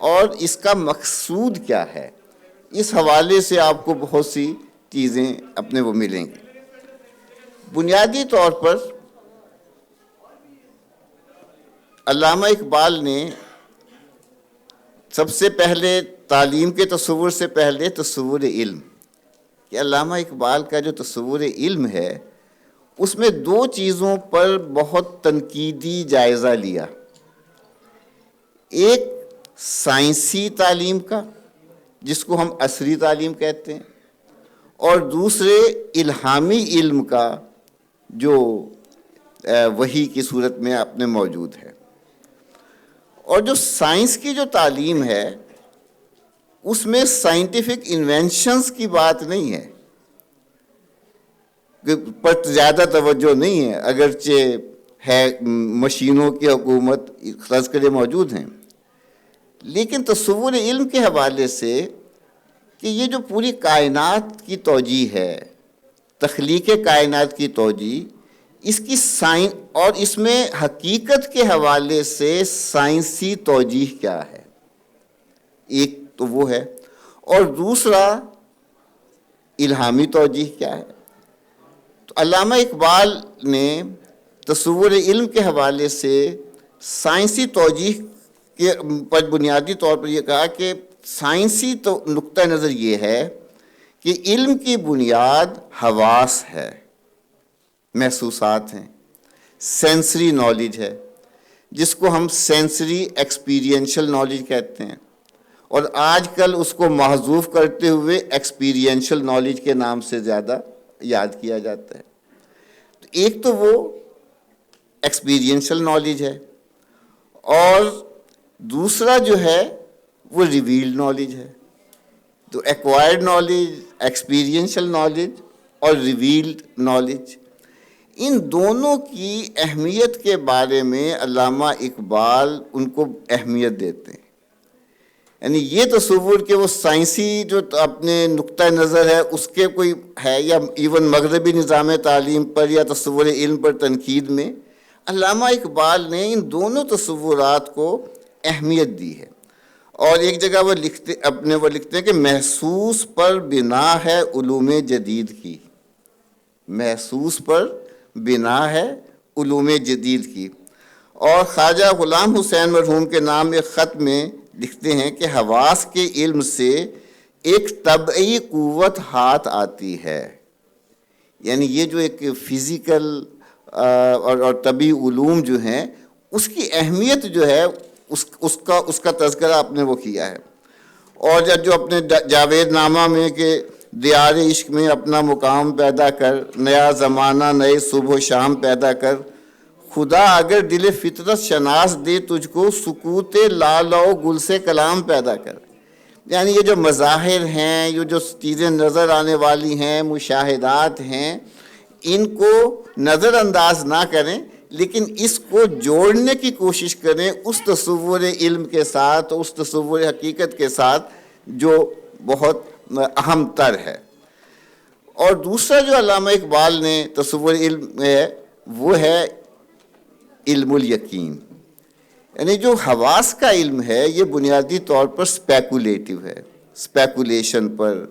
اور اس کا مقصود کیا ہے، اس حوالے سے آپ کو بہت سی چیزیں اپنے وہ ملیں گی۔ بنیادی طور پر علامہ اقبال نے سب سے پہلے تعلیم کے تصور سے پہلے تصور علم، کہ علامہ اقبال کا جو تصور علم ہے اس میں دو چیزوں پر بہت تنقیدی جائزہ لیا، ایک سائنسی تعلیم کا جس کو ہم عصری تعلیم کہتے ہیں، اور دوسرے الہامی علم کا جو وحی کی صورت میں اپنے موجود ہے۔ اور جو سائنس کی جو تعلیم ہے اس میں سائنٹیفک انوینشنز کی بات نہیں ہے، پر زیادہ توجہ نہیں ہے، اگرچہ ہے مشینوں کی حکومت تذکرے موجود ہیں، لیکن تصور علم کے حوالے سے کہ یہ جو پوری کائنات کی توجیہ ہے، تخلیق کائنات کی توجیہ، اس کی اور اس میں حقیقت کے حوالے سے سائنسی توجیہ کیا ہے، ایک تو وہ ہے، اور دوسرا الہامی توجیہ کیا ہے۔ تو علامہ اقبال نے تصور علم کے حوالے سے سائنسی توجیہ کے پر بنیادی طور پر یہ کہا کہ سائنسی تو نقطہ نظر یہ ہے کہ علم کی بنیاد حواس ہے، محسوسات ہیں، سینسری نالج ہے، جس کو ہم سینسری ایکسپیرینشل نالج کہتے ہیں، اور آج کل اس کو محذوف کرتے ہوئے ایکسپیرینشل نالج کے نام سے زیادہ یاد کیا جاتا ہے۔ تو ایک تو وہ ایکسپیرینشل نالج ہے، اور دوسرا جو ہے وہ ریویلڈ نالج ہے۔ تو ایکوائرڈ نالج، ایکسپیرینشل نالج اور ریویلڈ نالج، ان دونوں کی اہمیت کے بارے میں علامہ اقبال ان کو اہمیت دیتے ہیں۔ یعنی یہ تصور کہ وہ سائنسی جو اپنے نقطہ نظر ہے اس کے کوئی ہے، یا ایون مغربی نظام تعلیم پر یا تصور علم پر تنقید میں، علامہ اقبال نے ان دونوں تصورات کو اہمیت دی ہے۔ اور ایک جگہ وہ لکھتے ہیں کہ محسوس پر بنا ہے علوم جدید کی، محسوس پر بنا ہے علوم جدید کی۔ اور خواجہ غلام حسین مرحوم کے نام ایک خط میں لکھتے ہیں کہ حواس کے علم سے ایک طبعی قوت ہاتھ آتی ہے، یعنی یہ جو ایک فزیکل اور طبعی علوم جو ہیں اس کی اہمیت جو ہے اس کا تذکرہ آپ نے وہ کیا ہے۔ اور جو اپنے جاوید نامہ میں کہ دیار عشق میں اپنا مقام پیدا کر، نیا زمانہ نئے صبح و شام پیدا کر، خدا اگر دل فطرت شناس دے تجھ کو، سکوت لال و گل سے کلام پیدا کر۔ یعنی یہ جو مظاہر ہیں، یہ جو چیزیں نظر آنے والی ہیں، مشاہدات ہیں، ان کو نظر انداز نہ کریں، لیکن اس کو جوڑنے کی کوشش کریں اس تصور علم کے ساتھ، اس تصور حقیقت کے ساتھ جو بہت اہم تر ہے۔ اور دوسرا جو علامہ اقبال نے تصور علم ہے وہ ہے علم الیقین، یعنی جو حواس کا علم ہے یہ بنیادی طور پر سپیکولیٹو ہے، سپیکولیشن پر،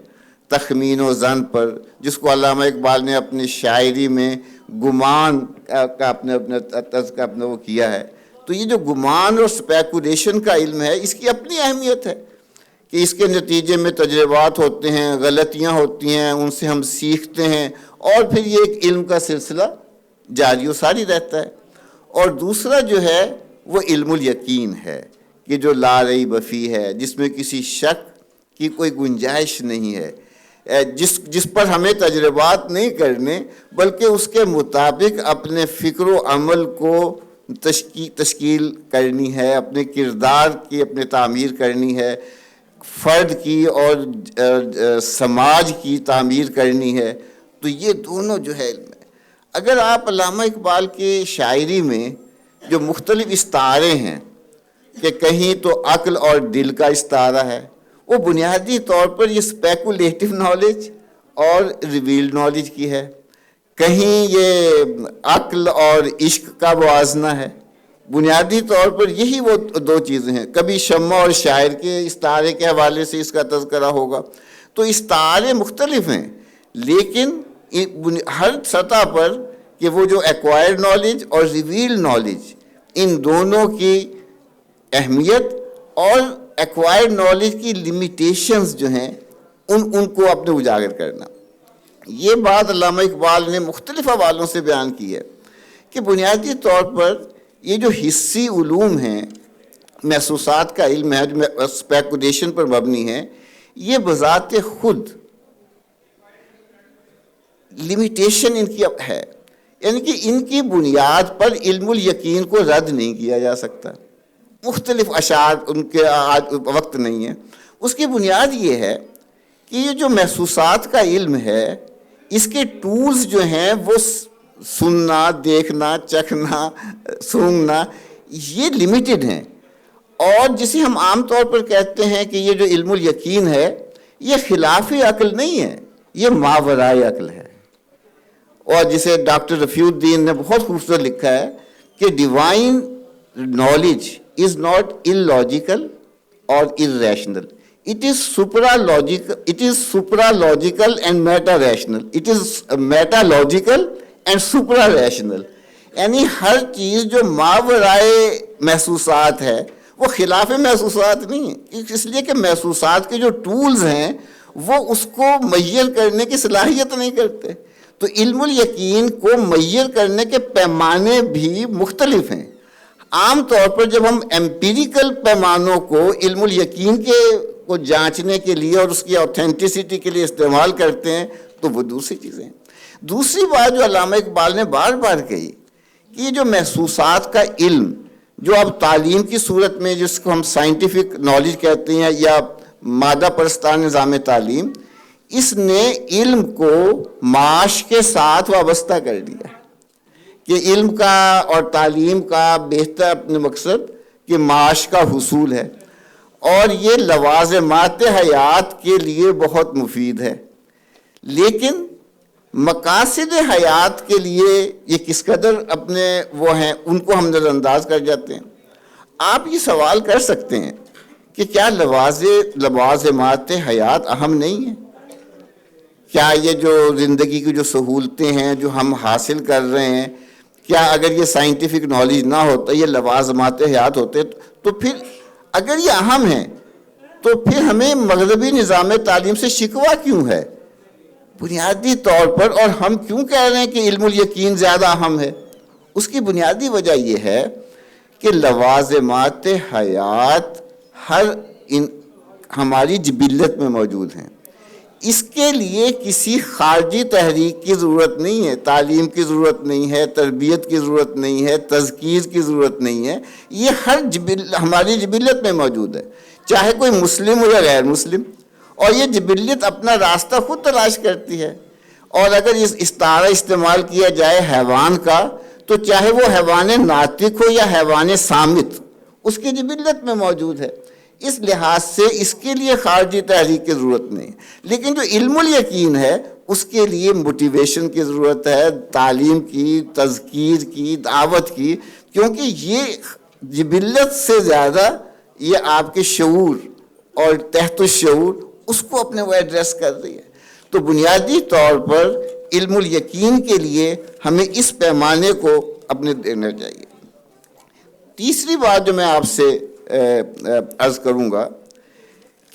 تخمین و ظن پر، جس کو علامہ اقبال نے اپنی شاعری میں گمان کا اپنے وہ کیا ہے۔ تو یہ جو گمان اور سپیکولیشن کا علم ہے اس کی اپنی اہمیت ہے کہ اس کے نتیجے میں تجربات ہوتے ہیں، غلطیاں ہوتی ہیں، ان سے ہم سیکھتے ہیں، اور پھر یہ ایک علم کا سلسلہ جاری و ساری رہتا ہے۔ اور دوسرا جو ہے وہ علم الیقین ہے کہ جو لا ریب فیہ ہے، جس میں کسی شک کی کوئی گنجائش نہیں ہے، جس پر ہمیں تجربات نہیں کرنے بلکہ اس کے مطابق اپنے فکر و عمل کو تشکیل کرنی ہے، اپنے کردار کی اپنے تعمیر کرنی ہے، فرد کی اور سماج کی تعمیر کرنی ہے۔ تو یہ دونوں جو ہے علم ہے۔ اگر آپ علامہ اقبال کی شاعری میں جو مختلف استعارے ہیں کہ کہیں تو عقل اور دل کا استعارہ ہے، وہ بنیادی طور پر یہ سپیکولیٹو نالج اور ریویلڈ نالج کی ہے، کہیں یہ عقل اور عشق کا موازنہ ہے، بنیادی طور پر یہی وہ دو چیزیں ہیں. کبھی شمع اور شاعر کے استعارے کے حوالے سے اس کا تذکرہ ہوگا. تو استعارے مختلف ہیں لیکن ہر سطح پر کہ وہ جو ایکوائرڈ نالج اور ریویل نالج، ان دونوں کی اہمیت اور ایکوائرڈ نالج کی لیمیٹیشنز جو ہیں ان کو اپنے اجاگر کرنا. یہ بات علامہ اقبال نے مختلف حوالوں سے بیان کی ہے کہ بنیادی طور پر یہ جو حسی علوم ہیں، محسوسات کا علم ہے جو اسپیکولیشن پر مبنی ہے، یہ بذات خود لمیٹیشن ان کی ہے. یعنی کہ ان کی بنیاد پر علم الیقین کو رد نہیں کیا جا سکتا. مختلف اشعار ان کے آج وقت نہیں ہے. اس کی بنیاد یہ ہے کہ یہ جو محسوسات کا علم ہے، اس کے ٹولز جو ہیں وہ سننا، دیکھنا، چکھنا، سونگھنا، یہ لمیٹڈ ہیں. اور جسے ہم عام طور پر کہتے ہیں کہ یہ جو علم الیقین ہے، یہ خلاف عقل نہیں ہے، یہ ماورائے عقل ہے. اور جسے ڈاکٹر رفیع الدین نے بہت خوبصورت لکھا ہے کہ divine knowledge is not illogical or irrational. It is supralogical and meta-rational. It is meta-logical and supra-rational. یعنی ہر چیز جو ماورائے محسوسات ہے وہ خلاف محسوسات نہیں ہے، اس لیے کہ محسوسات کے جو ٹولز ہیں وہ اس کو میسر کرنے کی صلاحیت نہیں کرتے. تو علم الیقین کو میسر کرنے کے پیمانے بھی مختلف ہیں. عام طور پر جب ہم ایمپیریکل پیمانوں کو علم الیقین کے کو جانچنے کے لیے اور اس کی اوتھینٹسٹی کے لیے استعمال کرتے ہیں تو وہ دوسری چیزیں ہیں. دوسری بات جو علامہ اقبال نے بار بار کہی کہ یہ جو محسوسات کا علم جو اب تعلیم کی صورت میں جس کو ہم سائنٹیفک نالج کہتے ہیں یا مادہ پرستانہ نظام تعلیم، اس نے علم کو معاش کے ساتھ وابستہ کر دیا کہ علم کا اور تعلیم کا بہتر اپنے مقصد کہ معاش کا حصول ہے، اور یہ لوازمات حیات کے لیے بہت مفید ہے. لیکن مقاصد حیات کے لیے یہ کس قدر اپنے وہ ہیں ان کو ہم نظر انداز کر جاتے ہیں. آپ یہ سوال کر سکتے ہیں کہ کیا لوازمات حیات اہم نہیں ہیں؟ کیا یہ جو زندگی کی جو سہولتیں ہیں جو ہم حاصل کر رہے ہیں، کیا اگر یہ سائنٹیفک نالج نہ ہوتا، یہ لوازمات حیات ہوتے، تو پھر اگر یہ اہم ہیں تو پھر ہمیں مغربی نظام تعلیم سے شکوہ کیوں ہے بنیادی طور پر؟ اور ہم کیوں کہہ رہے ہیں کہ علم الیقین زیادہ اہم ہے؟ اس کی بنیادی وجہ یہ ہے کہ لوازمات حیات ہماری جبلت میں موجود ہیں. اس کے لیے کسی خارجی تحریک کی ضرورت نہیں ہے، تعلیم کی ضرورت نہیں ہے، تربیت کی ضرورت نہیں ہے، تذکیر کی ضرورت نہیں ہے. یہ ہماری جبلت میں موجود ہے، چاہے کوئی مسلم ہو یا غیر مسلم. اور یہ جبلت اپنا راستہ خود تلاش کرتی ہے. اور اگر اس استعارہ استعمال کیا جائے حیوان کا، تو چاہے وہ حیوان ناطق ہو یا حیوان صامت، اس کی جبلت میں موجود ہے. اس لحاظ سے اس کے لیے خارجی تحریک کی ضرورت نہیں. لیکن جو علم الیقین ہے اس کے لیے موٹیویشن کی ضرورت ہے، تعلیم کی، تذکیر کی، دعوت کی، کیونکہ یہ جبلت سے زیادہ یہ آپ کے شعور اور تحت الشعور اس کو اپنے وہ ایڈریس کر رہی ہے. تو بنیادی طور پر علم الیقین کے لیے ہمیں اس پیمانے کو اپنے دینا چاہیے. تیسری بات جو میں آپ سے عرض کروں گا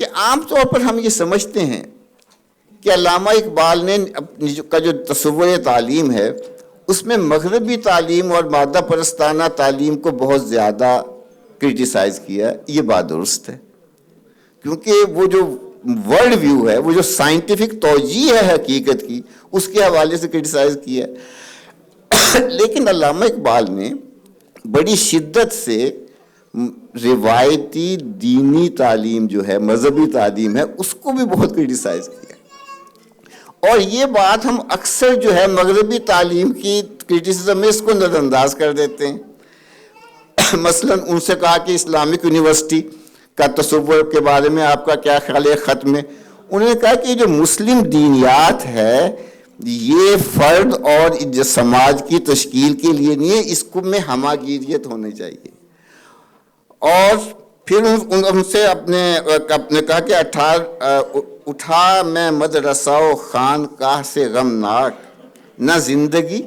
کہ عام طور پر ہم یہ سمجھتے ہیں کہ علامہ اقبال نے کا جو تصور تعلیم ہے اس میں مغربی تعلیم اور مادہ پرستانہ تعلیم کو بہت زیادہ کرٹیسائز کیا. یہ بات درست ہے، کیونکہ وہ جو ورلڈ ویو ہے، وہ جو سائنٹیفک توجیہ ہے حقیقت کی، اس کے حوالے سے کرٹیسائز کیا. لیکن علامہ اقبال نے بڑی شدت سے روایتی دینی تعلیم جو ہے، مذہبی تعلیم ہے، اس کو بھی بہت کرٹیسائز کیا. اور یہ بات ہم اکثر جو ہے مغربی تعلیم کی کرٹیسزم میں اس کو نظر انداز کر دیتے ہیں. مثلا ان سے کہا کہ اسلامک یونیورسٹی کا تصور کے بارے میں آپ کا کیا خیال ہے خط میں؟ انہوں نے کہا کہ جو مسلم دینیات ہے یہ فرد اور سماج کی تشکیل کے لیے نہیں ہے، اس کو میں ہماگیریت ہونی چاہیے۔ اور پھر ان سے اپنے کہا کہ اٹھا میں مدرسہ و خانقاہ سے غمناک، نہ زندگی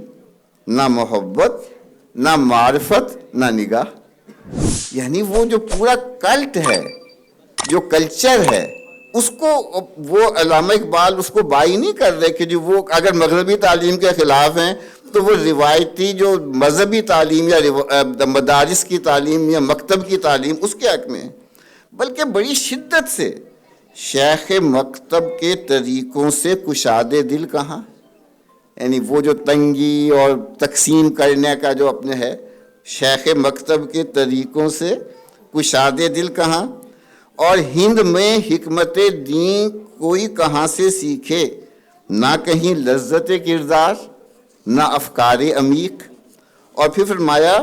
نہ محبت نہ معرفت نہ نگاہ۔ یعنی وہ جو پورا کلٹ ہے، جو کلچر ہے، اس کو وہ علامہ اقبال اس کو بائی نہیں کر رہے کہ جو وہ اگر مغربی تعلیم کے خلاف ہیں تو وہ روایتی جو مذہبی تعلیم یا مدارس کی تعلیم یا مکتب کی تعلیم اس کے حق میں ہے، بلکہ بڑی شدت سے شیخ مکتب کے طریقوں سے کشاد دل کہاں، یعنی وہ جو تنگی اور تقسیم کرنے کا جو اپنے ہے، شیخ مکتب کے طریقوں سے کشاد دل کہاں، اور ہند میں حکمت دین کوئی کہاں سے سیکھے، نہ کہیں لذت کردار نہ افکار عمیق۔ اور پھر فرمایا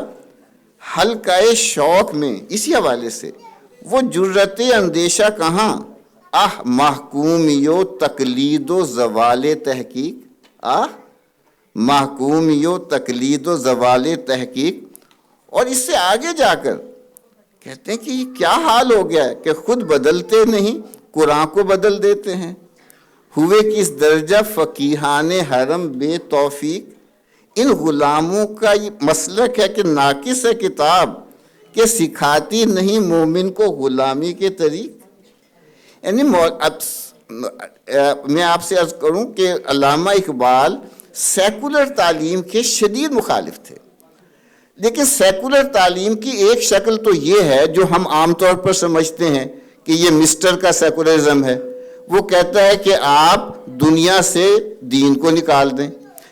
حلقہ شوق میں اسی حوالے سے وہ جرت اندیشہ کہاں، محکومیو تقلید و زوال تحقیق، محکومیو تقلید و زوال تحقیق۔ اور اس سے آگے جا کر کہتے ہیں کہ یہ کیا حال ہو گیا ہے کہ خود بدلتے نہیں، قرآن کو بدل دیتے ہیں۔ ہوئے کس درجہ فقیہان حرم بے توفیق، ان غلاموں کا یہ مسلک ہے کہ ناقص ہے کتاب کہ سکھاتی نہیں مومن کو غلامی کے طریق۔ یعنی میں آپ سے عرض کروں کہ علامہ اقبال سیکولر تعلیم کے شدید مخالف تھے، لیکن سیکولر تعلیم کی ایک شکل تو یہ ہے جو ہم عام طور پر سمجھتے ہیں کہ یہ مسٹر کا سیکولرزم ہے، وہ کہتا ہے کہ آپ دنیا سے دین کو نکال دیں،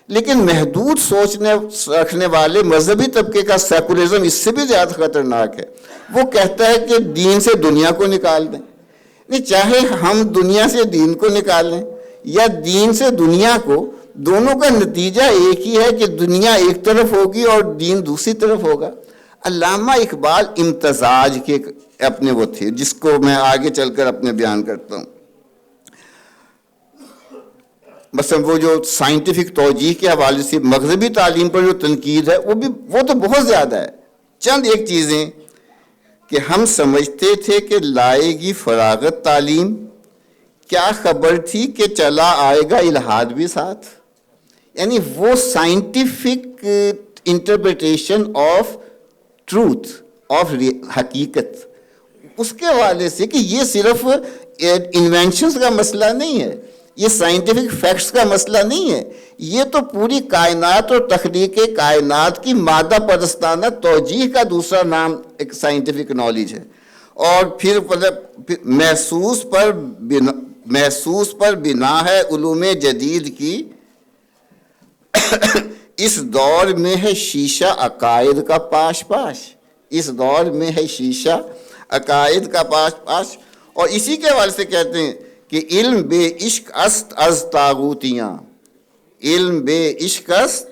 لیکن محدود سوچنے رکھنے والے مذہبی طبقے کا سیکولرزم اس سے بھی زیادہ خطرناک ہے، وہ کہتا ہے کہ دین سے دنیا کو نکال دیں۔ نہیں، چاہے ہم دنیا سے دین کو نکال لیں یا دین سے دنیا کو، دونوں کا نتیجہ ایک ہی ہے کہ دنیا ایک طرف ہوگی اور دین دوسری طرف ہوگا۔ علامہ اقبال امتزاج کے اپنے وہ تھے، جس کو میں آگے چل کر اپنے بیان کرتا ہوں۔ مثلا وہ جو سائنٹیفک توجیہ کے حوالے سے مغربی تعلیم پر جو تنقید ہے وہ تو بہت زیادہ ہے۔ چند ایک چیزیں کہ ہم سمجھتے تھے کہ لائے گی فراغت تعلیم، کیا خبر تھی کہ چلا آئے گا الہاد بھی ساتھ۔ یعنی وہ scientific interpretation of truth, of حقیقت، اس کے حوالے سے کہ یہ صرف انوینشنز کا مسئلہ نہیں ہے، یہ سائنٹیفک فیکٹس کا مسئلہ نہیں ہے، یہ تو پوری کائنات اور تخلیق کائنات کی مادہ پرستانہ توجیہ کا دوسرا نام ایک سائنٹیفک نالج ہے۔ اور پھر محسوس پر بنا ہے علوم جدید کی، اس دور میں ہے شیشہ عقائد کا پاش پاش، اس دور میں ہے شیشہ عقائد کا پاش پاش۔ اور اسی کے حوالے سے کہتے ہیں کہ علم بے عشق است از طاغوتیاں، علم بے عشق است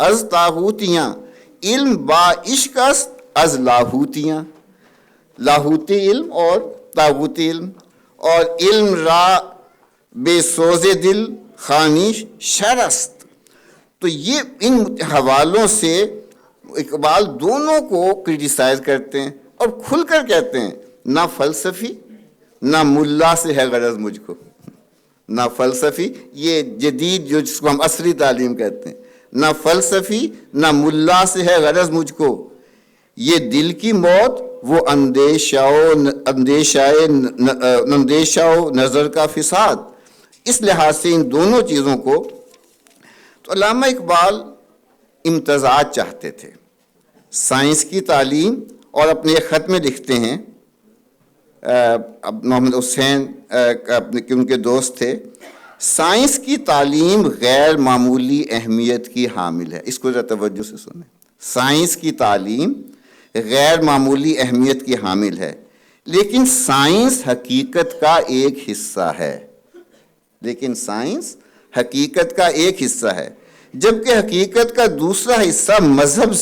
از طاغوتیاں، علم با عشق است از لاہوتیاں، لاہوتی علم اور طاغوتی علم۔ اور علم را بے سوز دل خانی شرست۔ تو یہ ان حوالوں سے اقبال دونوں کو کرٹیسائز کرتے ہیں اور کھل کر کہتے ہیں نہ فلسفی نہ ملا سے ہے غرض مجھ کو، نہ فلسفی، یہ جدید جو جس کو ہم عصری تعلیم کہتے ہیں، نہ فلسفی نہ ملا سے ہے غرض مجھ کو، یہ دل کی موت وہ اندیشہ و نظر کا فساد۔ اس لحاظ سے ان دونوں چیزوں کو تو علامہ اقبال امتزاج چاہتے تھے، سائنس کی تعلیم۔ اور اپنے ایک خط میں لکھتے ہیں، محمد حسین ان کے دوست تھے، سائنس کی تعلیم غیر معمولی اہمیت کی حامل ہے۔ اس کو ذرا توجہ سے سنیں، سائنس کی تعلیم غیر معمولی اہمیت کی حامل ہے، لیکن سائنس حقیقت کا ایک حصہ ہے، لیکن سائنس حقیقت کا ایک حصہ ہے، جبکہ حقیقت کا دوسرا حصہ مذہب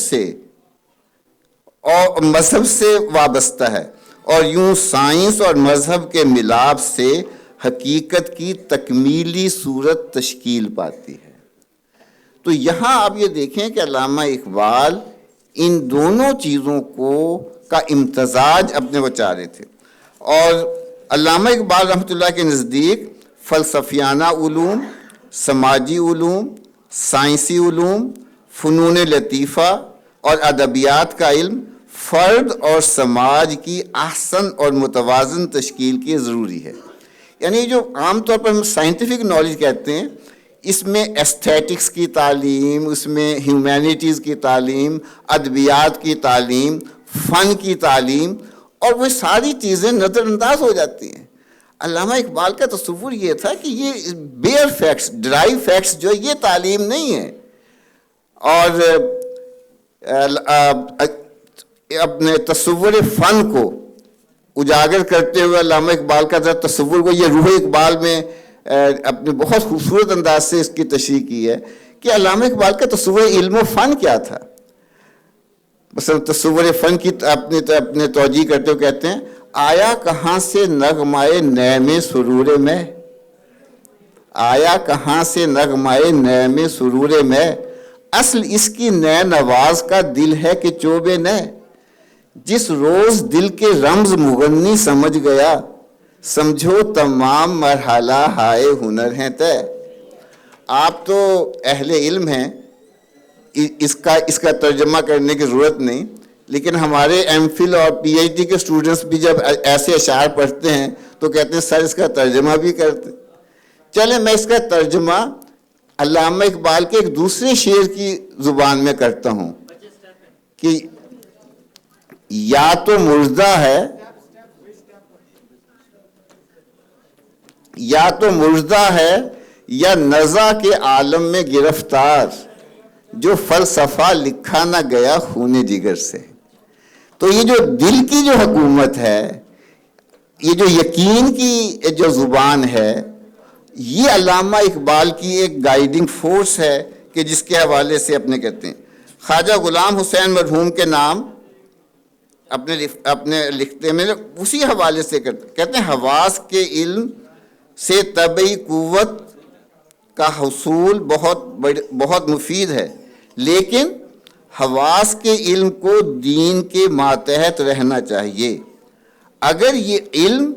سے وابستہ ہے، اور یوں سائنس اور مذہب کے ملاپ سے حقیقت کی تکمیلی صورت تشکیل پاتی ہے۔ تو یہاں آپ یہ دیکھیں کہ علامہ اقبال ان دونوں چیزوں کا امتزاج اپنے وہ چاہ رہے تھے. اور علامہ اقبال رحمۃ اللہ کے نزدیک فلسفیانہ علوم، سماجی علوم، سائنسی علوم، فنون لطیفہ اور ادبیات کا علم فرد اور سماج کی احسن اور متوازن تشکیل کے ضروری ہے. یعنی جو عام طور پر ہم سائنٹیفک نالج کہتے ہیں، اس میں ایستھیٹکس کی تعلیم، اس میں ہیومینٹیز کی تعلیم، ادبیات کی تعلیم، فن کی تعلیم، اور وہ ساری چیزیں نظر انداز ہو جاتی ہیں. علامہ اقبال کا تصور یہ تھا کہ یہ بیئر فیکٹس، ڈرائی فیکٹس جو یہ تعلیم نہیں ہے. اور اپنے تصور فن کو اجاگر کرتے ہوئے علامہ اقبال کا تصور کو یہ روح اقبال میں اپنے بہت خوبصورت انداز سے اس کی تشریح کی ہے کہ علامہ اقبال کا تصور علم و فن کیا تھا. مثلا تصور فن کی اپنے توجیہ کرتے ہوئے کہتے ہیں، آیا کہاں سے نغمائے نعم سرور میں، آیا کہاں سے نغمائے نعم سرور میں، اصل اس کی نئے نواز کا دل ہے کہ چوبے نئے، جس روز دل کے رمز مغنی سمجھ گیا، سمجھو تمام مرحلہ ہائے ہنر ہیں طے. آپ تو اہل علم ہیں، اس کا ترجمہ کرنے کی ضرورت نہیں، لیکن ہمارے ایم فل اور پی ایچ ڈی کے سٹوڈنٹس بھی جب ایسے اشعار پڑھتے ہیں تو کہتے ہیں سر اس کا ترجمہ بھی کرتے. چلیں میں اس کا ترجمہ علامہ اقبال کے ایک دوسرے شعر کی زبان میں کرتا ہوں کہ یا تو مردہ ہے، یا تو مردہ ہے یا نزع کے عالم میں گرفتار، جو فلسفہ لکھا نہ گیا خون جگر سے. تو یہ جو دل کی جو حکومت ہے، یہ جو یقین کی جو زبان ہے، یہ علامہ اقبال کی ایک گائیڈنگ فورس ہے کہ جس کے حوالے سے اپنے کہتے ہیں. خواجہ غلام حسین مرحوم کے نام اپنے لکھتے میں اسی حوالے سے کہتے ہیں، حواس کے علم سے طبعی قوت کا حصول بہت مفید ہے، لیکن حواس کے علم کو دین کے ماتحت رہنا چاہیے. اگر یہ علم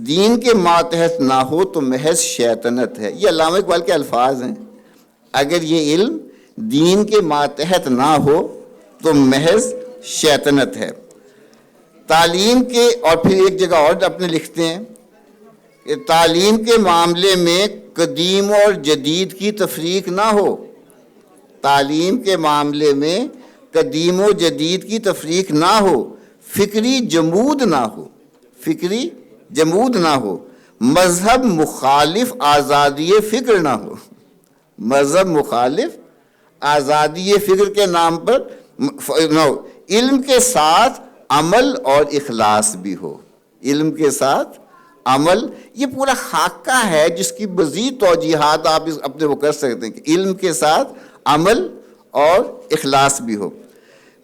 دین کے ماتحت نہ ہو تو محض شیطنت ہے. یہ علامہ اقبال کے الفاظ ہیں، اگر یہ علم دین کے ماتحت نہ ہو تو محض شیطنت ہے. تعلیم کے، اور پھر ایک جگہ اور اپنے لکھتے ہیں کہ تعلیم کے معاملے میں قدیم اور جدید کی تفریق نہ ہو، تعلیم کے معاملے میں قدیم و جدید کی تفریق نہ ہو، فکری جمود نہ ہو، فکری جمود نہ ہو، مذہب مخالف آزادی فکر نہ ہو، مذہب مخالف آزادی فکر کے نام پر علم کے ساتھ عمل اور اخلاص بھی ہو. علم کے ساتھ عمل، یہ پورا خاکہ ہے جس کی مزید توجیحات آپ اپنے وہ کر سکتے ہیں کہ علم کے ساتھ عمل اور اخلاص بھی ہو.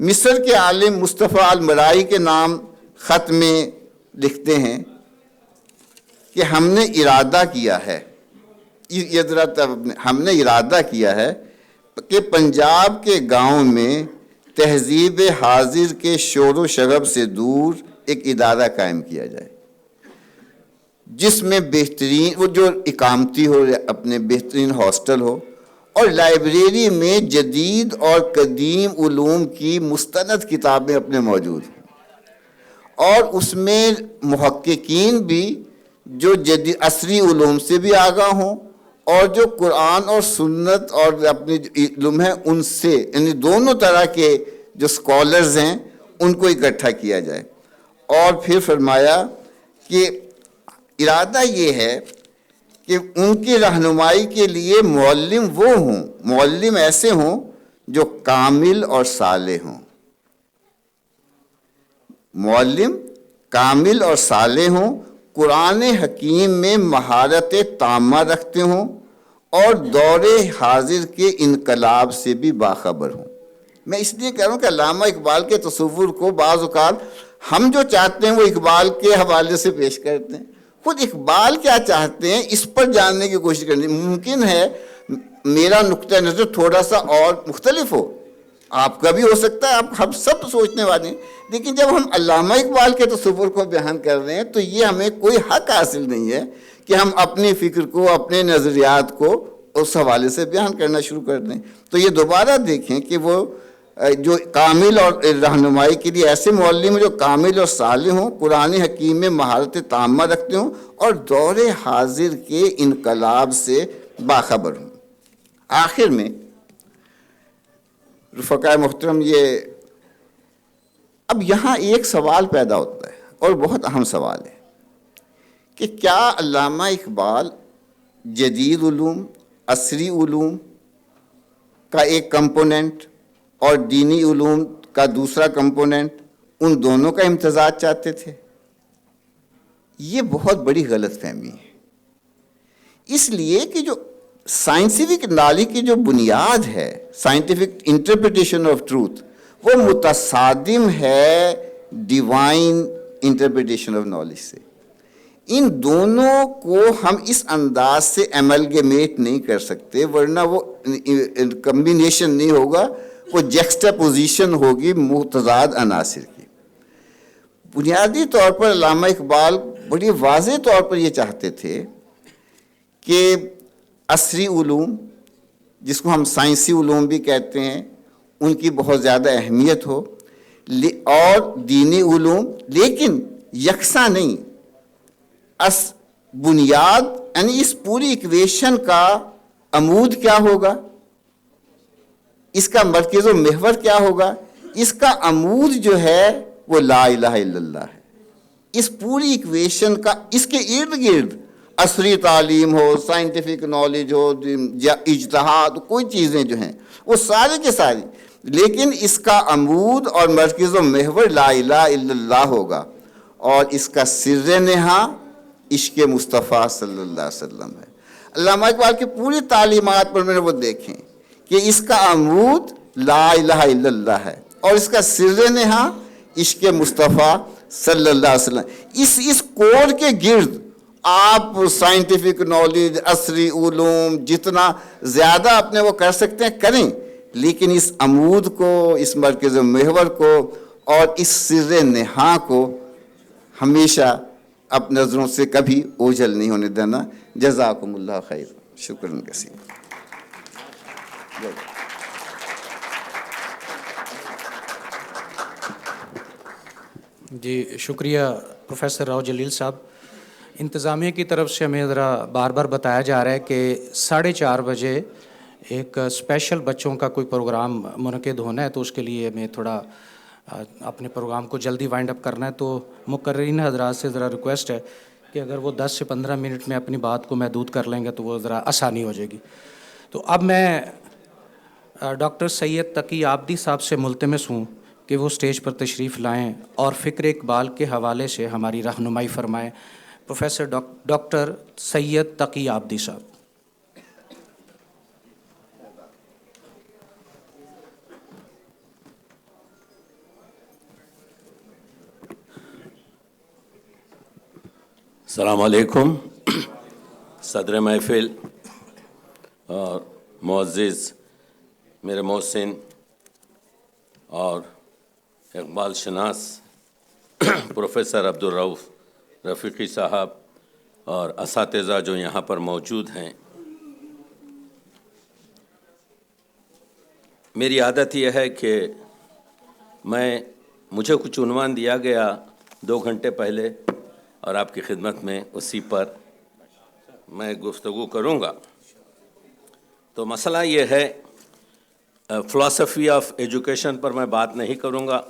مصر کے عالم مصطفیٰ المرائی کے نام خط میں لکھتے ہیں کہ ہم نے ارادہ کیا ہے، یہ ذرا ہم نے ارادہ کیا ہے کہ پنجاب کے گاؤں میں تہذیب حاضر کے شور و شغب سے دور ایک ادارہ قائم کیا جائے، جس میں بہترین وہ جو اقامتی ہو، اپنے بہترین ہاسٹل ہو، اور لائبریری میں جدید اور قدیم علوم کی مستند کتابیں اپنے موجود ہیں، اور اس میں محققین بھی جو جدید عصری علوم سے بھی آگاہ ہوں، اور جو قرآن اور سنت اور اپنے علم ہیں ان سے، یعنی دونوں طرح کے جو اسکالرز ہیں ان کو اکٹھا کیا جائے. اور پھر فرمایا کہ ارادہ یہ ہے کہ ان کی رہنمائی کے لیے معلم وہ ہوں، معلم ایسے ہوں جو کامل اور صالح ہوں، معلم کامل اور صالح ہوں، قرآن حکیم میں مہارت تامہ رکھتے ہوں، اور دور حاضر کے انقلاب سے بھی باخبر ہوں. میں اس لیے کہہ رہا ہوں کہ علامہ اقبال کے تصور کو بعض اوقات ہم جو چاہتے ہیں وہ اقبال کے حوالے سے پیش کرتے ہیں، خود اقبال کیا چاہتے ہیں اس پر جاننے کی کوشش کرنی. ممکن ہے میرا نقطہ نظر تھوڑا سا اور مختلف ہو، آپ کا بھی ہو سکتا ہے، آپ ہم سب سوچنے والے ہیں، لیکن جب ہم علامہ اقبال کے تصور کو بیان کر رہے ہیں تو یہ ہمیں کوئی حق حاصل نہیں ہے کہ ہم اپنی فکر کو، اپنے نظریات کو اس حوالے سے بیان کرنا شروع کر دیں۔ تو یہ دوبارہ دیکھیں کہ وہ جو کامل اور رہنمائی کے لیے ایسے معلم جو کامل اور صالح ہوں، قرآن حکیم میں مہارت تامہ رکھتے ہوں اور دور حاضر کے انقلاب سے باخبر ہوں۔ آخر میں رفقائے محترم، یہ اب یہاں ایک سوال پیدا ہوتا ہے اور بہت اہم سوال ہے کہ کیا علامہ اقبال جدید علوم، عصری علوم کا ایک کمپوننٹ اور دینی علوم کا دوسرا کمپوننٹ، ان دونوں کا امتزاج چاہتے تھے؟ یہ بہت بڑی غلط فہمی ہے، اس لیے کہ جو سائنسیفک نالج کی جو بنیاد ہے، سائنٹیفک انٹرپریٹیشن آف ٹروتھ، وہ متصادم ہے ڈیوائن انٹرپریٹیشن آف نالج سے۔ ان دونوں کو ہم اس انداز سے ایملگمیٹ نہیں کر سکتے، ورنہ وہ کمبینیشن نہیں ہوگا، وہ جیکسٹاپوزیشن ہوگی متضاد عناصر کی۔ بنیادی طور پر علامہ اقبال بڑی واضح طور پر یہ چاہتے تھے کہ عصری علوم، جس کو ہم سائنسی علوم بھی کہتے ہیں، ان کی بہت زیادہ اہمیت ہو، اور دینی علوم، لیکن یکساں نہیں۔ بنیاد یعنی اس پوری ایکویشن کا عمود کیا ہوگا، اس کا مرکز و محور کیا ہوگا؟ اس کا عمود جو ہے وہ لا الہ الا اللہ ہے۔ اس پوری ایکویشن کا، اس کے ارد گرد عصری تعلیم ہو، سائنٹیفک نالج ہو یا اجتہاد، کوئی چیزیں جو ہیں وہ سارے کے ساری، لیکن اس کا عمود اور مرکز و محور لا الہ الا اللہ ہوگا، اور اس کا سر نہاں عشق مصطفیٰ صلی اللہ علیہ وسلم ہے۔ علامہ اقبال کی پوری تعلیمات پر میں نے وہ دیکھیں کہ اس کا عمود لا الہ الا اللہ ہے اور اس کا سر نہاں عشق مصطفیٰ صلی اللہ علیہ وسلم۔ اس کوڈ کے گرد آپ سائنٹیفک نالج، عصری علوم جتنا زیادہ اپنے وہ کر سکتے ہیں کریں، لیکن اس عمود کو، اس مرکز محور کو اور اس سر نہاں کو ہمیشہ اپنے نظروں سے کبھی اوجھل نہیں ہونے دینا۔ جزاکم اللہ خیر، شکراً کثیر۔ جی شکریہ پروفیسر راؤ جلیل صاحب۔ انتظامیہ کی طرف سے ہمیں ذرا بار بار بتایا جا رہا ہے کہ 4:30 بجے ایک اسپیشل بچوں کا کوئی پروگرام منعقد ہونا ہے، تو اس کے لیے ہمیں تھوڑا اپنے پروگرام کو جلدی وائنڈ اپ کرنا ہے۔ تو مقررین حضرات سے ذرا ریکویسٹ ہے کہ اگر وہ 10 سے 15 منٹ میں اپنی بات کو محدود کر لیں گے تو وہ ذرا آسانی ہو جائے گی۔ تو اب میں ڈاکٹر سید تقی عابدی صاحب سے ملتمس ہوں کہ وہ اسٹیج پر تشریف لائیں اور فکر اقبال کے حوالے سے ہماری رہنمائی فرمائیں۔ پروفیسر ڈاکٹر سید تقی عابدی صاحب۔ السلام علیکم صدر محفل اور معزز میرے محسن اور اقبال شناس پروفیسر عبدالرؤف رفیقی صاحب اور اساتذہ جو یہاں پر موجود ہیں۔ میری عادت یہ ہے کہ مجھے کچھ عنوان دیا گیا 2 گھنٹے پہلے اور آپ کی خدمت میں اسی پر میں گفتگو کروں گا۔ تو مسئلہ یہ ہے، فلسفی آف ایجوکیشن پر میں بات نہیں کروں گا۔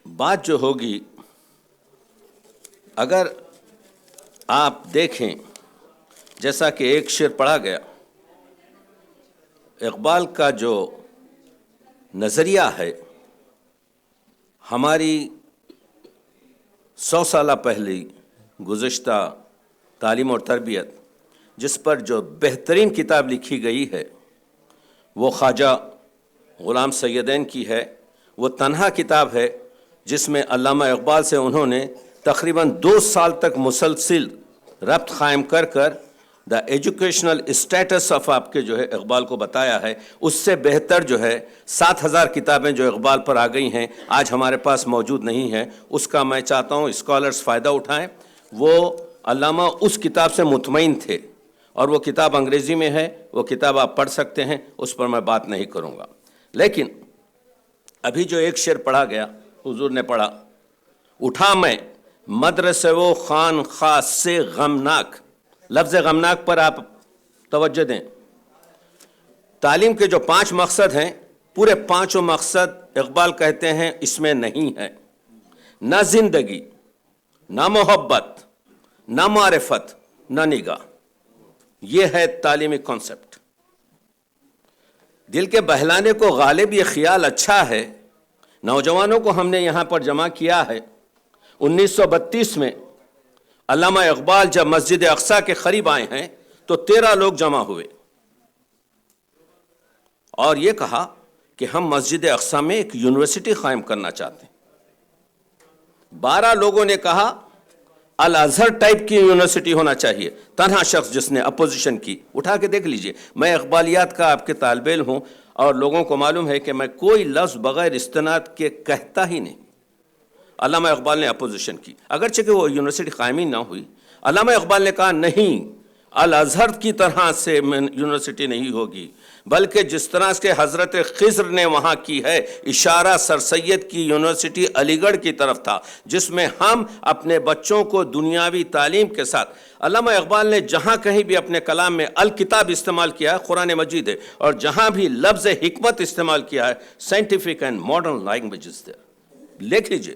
بات جو ہوگی، اگر آپ دیکھیں جیسا کہ ایک شعر پڑھا گیا، اقبال کا جو نظریہ ہے ہماری 100 سالہ پہلی گزشتہ تعلیم اور تربیت، جس پر جو بہترین کتاب لکھی گئی ہے وہ خواجہ غلام سیدین کی ہے۔ وہ تنہا کتاب ہے جس میں علامہ اقبال سے انہوں نے تقریباً 2 سال تک مسلسل ربط قائم کر دا ایجوکیشنل اسٹیٹس آف آپ کے جو ہے اقبال کو بتایا ہے، اس سے بہتر جو ہے 7,000 کتابیں جو اقبال پر آ گئی ہیں آج ہمارے پاس موجود نہیں ہیں. اس کا میں چاہتا ہوں اسکالرز فائدہ اٹھائیں. وہ علامہ اس کتاب سے مطمئن تھے اور وہ کتاب انگریزی میں ہے، وہ کتاب آپ پڑھ سکتے ہیں، اس پر میں بات نہیں کروں گا. لیکن ابھی جو ایک شعر پڑھا گیا حضور نے پڑھا، اٹھا میں مدرسے و خان خاص سے غمناک. لفظ غمناک پر آپ توجہ دیں. تعلیم کے جو 5 مقصد ہیں، پورے 5 مقصد اقبال کہتے ہیں اس میں نہیں ہے. نہ زندگی، نہ محبت، نہ معرفت، نہ نگاہ. یہ ہے تعلیمی کانسیپٹ. دل کے بہلانے کو غالب یہ خیال اچھا ہے. نوجوانوں کو ہم نے یہاں پر جمع کیا ہے. 1932 میں علامہ اقبال جب مسجد اقصیٰ کے قریب آئے ہیں تو 13 لوگ جمع ہوئے اور یہ کہا کہ ہم مسجد اقصیٰ میں ایک یونیورسٹی قائم کرنا چاہتے ہیں. 12 لوگوں نے کہا الازہر ٹائپ کی یونیورسٹی ہونا چاہیے. تنہا شخص جس نے اپوزیشن کی، اٹھا کے دیکھ لیجئے. میں اقبالیات کا آپ کے طالب علم ہوں اور لوگوں کو معلوم ہے کہ میں کوئی لفظ بغیر استناد کے کہتا ہی نہیں. علامہ اقبال نے اپوزیشن کی، اگرچہ کہ وہ یونیورسٹی قائم ہی نہ ہوئی. علامہ اقبال نے کہا نہیں، الازہر کی طرح سے یونیورسٹی نہیں ہوگی، بلکہ جس طرح سے حضرت خضر نے وہاں کی ہے. اشارہ سر سید کی یونیورسٹی علی گڑھ کی طرف تھا، جس میں ہم اپنے بچوں کو دنیاوی تعلیم کے ساتھ. علامہ اقبال نے جہاں کہیں بھی اپنے کلام میں الکتاب استعمال کیا ہے قرآن مجید ہے، اور جہاں بھی لفظ حکمت استعمال کیا ہے سائنٹیفک اینڈ ماڈرن لینگویجز دیر. لکھ لیجئے،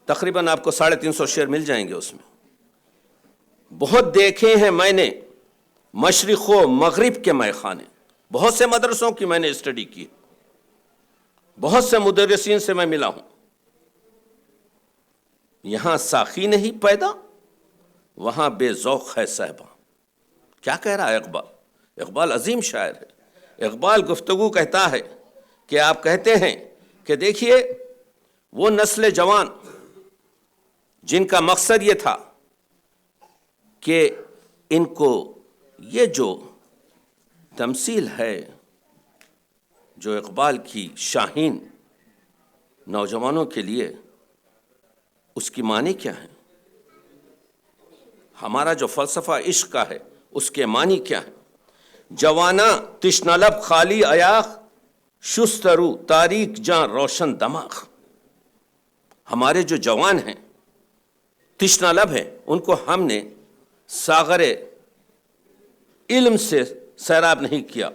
تقریباً آپ کو 350 شعر مل جائیں گے اس میں. بہت دیکھے ہیں میں نے مشرق و مغرب کے میخانے. بہت سے مدرسوں کی میں نے اسٹڈی کی، بہت سے مدرسین سے میں ملا ہوں. یہاں ساقی نہیں پیدا، وہاں بے ذوق ہے صاحباں. کیا کہہ رہا ہے اقبال؟ اقبال عظیم شاعر ہے. اقبال گفتگو کہتا ہے کہ آپ کہتے ہیں کہ دیکھیے وہ نسل جوان جن کا مقصد یہ تھا کہ ان کو یہ جو تمثیل ہے، جو اقبال کی شاہین نوجوانوں کے لیے، اس کی معنی کیا ہے؟ ہمارا جو فلسفہ عشق کا ہے اس کے معنی کیا ہے؟ جوانا تشنہ لب خالی عیاق، شست رو تاریک جاں روشن دماغ. ہمارے جو جوان ہیں تشنہ لب ہیں، ان کو ہم نے ساغر علم سے سیراب نہیں کیا.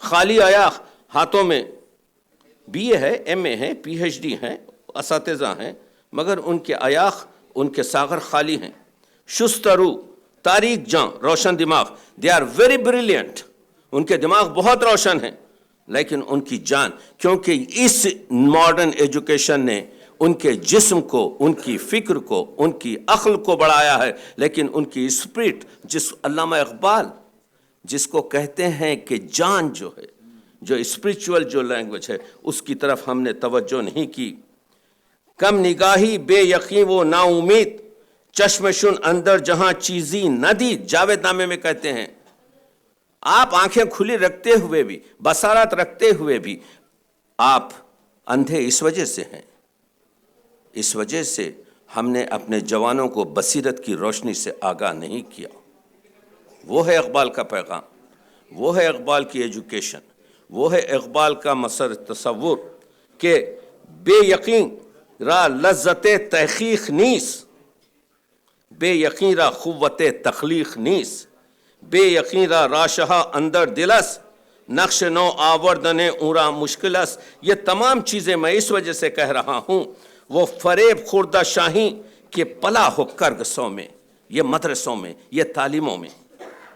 خالی عیاق، ہاتھوں میں BA ہے، MA ہے، PhD ہیں، اساتذہ ہیں، مگر ان کے عیاق، ان کے ساغر خالی ہیں. شست رو تاریک جاں روشن دماغ. They are very brilliant. ان کے دماغ بہت روشن ہیں، لیکن ان کی جان، کیونکہ اس ماڈرن ایجوکیشن نے ان کے جسم کو، ان کی فکر کو، ان کی عقل کو بڑھایا ہے، لیکن ان کی اسپرٹ، جس علامہ اقبال جس کو کہتے ہیں کہ جان جو ہے، جو اسپریچول جو لینگویج ہے، اس کی طرف ہم نے توجہ نہیں کی. کم نگاہی بے یقین و نا امید، چشم شن اندر جہاں چیزی نہ دی. جاوید نامے میں کہتے ہیں آپ آنکھیں کھلی رکھتے ہوئے بھی، بصارت رکھتے ہوئے بھی آپ اندھے اس وجہ سے ہیں. اس وجہ سے ہم نے اپنے جوانوں کو بصیرت کی روشنی سے آگاہ نہیں کیا. وہ ہے اقبال کا پیغام، وہ ہے اقبال کی ایجوکیشن، وہ ہے اقبال کا مسر تصور کہ بے یقین را لذت تحقیق نیس، بے یقین را قوت تخلیق نیس، بے یقین را راشہا اندر دلس، نقش نو آوردن اورا مشکلس. یہ تمام چیزیں میں اس وجہ سے کہہ رہا ہوں، وہ فریب خوردہ شاہی کے پلا ہو کرگسوں میں، یہ مدرسوں میں، یہ تعلیموں میں.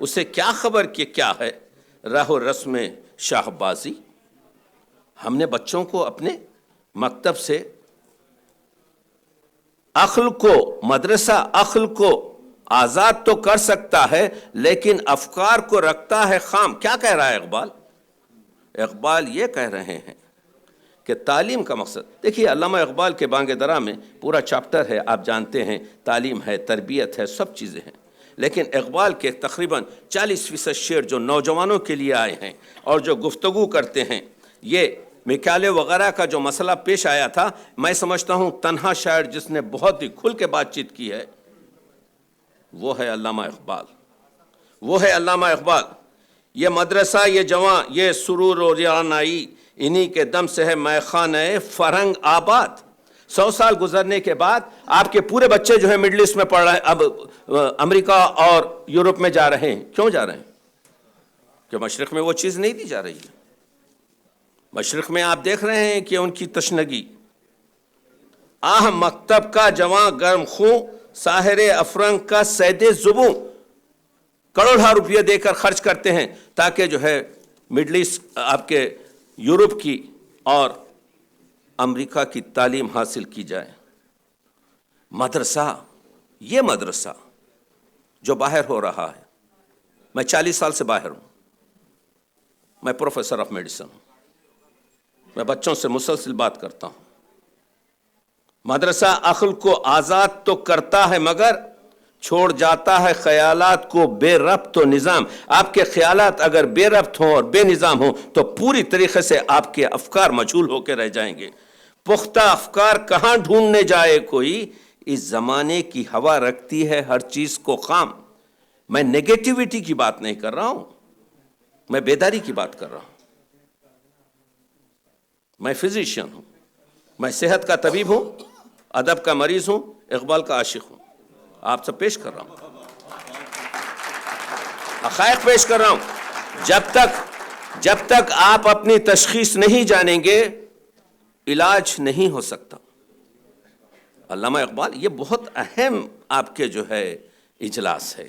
اسے کیا خبر کہ کیا ہے راہ و رسم شاہ بازی. ہم نے بچوں کو اپنے مکتب سے عقل کو، مدرسہ عقل کو آزاد تو کر سکتا ہے، لیکن افکار کو رکھتا ہے خام. کیا کہہ رہا ہے اقبال؟ اقبال یہ کہہ رہے ہیں کہ تعلیم کا مقصد، دیکھیے علامہ اقبال کے بانگ درا میں پورا چیپٹر ہے، آپ جانتے ہیں، تعلیم ہے، تربیت ہے، سب چیزیں ہیں. لیکن اقبال کے تقریباً 40% شعر جو نوجوانوں کے لیے آئے ہیں اور جو گفتگو کرتے ہیں، یہ مکالے وغیرہ کا جو مسئلہ پیش آیا تھا، میں سمجھتا ہوں تنہا شاعر جس نے بہت ہی کھل کے بات چیت کی ہے وہ ہے علامہ اقبال، وہ ہے علامہ اقبال۔ یہ مدرسہ، یہ جواں، یہ سرور و رعنائی، انہی کے دم سے ہے میخانہ فرنگ آباد۔ 100 سال گزرنے کے بعد آپ کے پورے بچے جو ہیں مڈل ایسٹ میں پڑھ رہے ہیں، اب امریکہ اور یورپ میں جا رہے ہیں۔ کیوں جا رہے ہیں؟ کہ مشرق میں وہ چیز نہیں دی جا رہی ہے۔ مشرق میں آپ دیکھ رہے ہیں کہ ان کی تشنگی، آہ مکتب کا جواں گرم خوں، ساحر افرنگ کا سید زبوں، کروڑا روپیہ دے کر خرچ کرتے ہیں تاکہ جو ہے مڈل ایسٹ، آپ کے یورپ کی اور امریکہ کی تعلیم حاصل کی جائے۔ مدرسہ، یہ مدرسہ جو باہر ہو رہا ہے، میں 40 سال سے باہر ہوں، میں پروفیسر آف میڈیسن ہوں، میں بچوں سے مسلسل بات کرتا ہوں۔ مدرسہ عقل کو آزاد تو کرتا ہے مگر چھوڑ جاتا ہے خیالات کو بے ربط و نظام۔ آپ کے خیالات اگر بے ربط ہوں اور بے نظام ہوں تو پوری طریقے سے آپ کے افکار مجہول ہو کے رہ جائیں گے۔ پختہ افکار کہاں ڈھونڈنے جائے کوئی، اس زمانے کی ہوا رکھتی ہے ہر چیز کو خام۔ میں نیگیٹیوٹی کی بات نہیں کر رہا ہوں، میں بیداری کی بات کر رہا ہوں۔ میں فزیشین ہوں، میں صحت کا طبیب ہوں، ادب کا مریض ہوں، اقبال کا عاشق ہوں۔ آپ سے پیش کر رہا ہوں، حقائق پیش کر رہا ہوں۔ جب تک آپ اپنی تشخیص نہیں جانیں گے علاج نہیں ہو سکتا۔ علامہ اقبال، یہ بہت اہم آپ کے جو ہے اجلاس ہے۔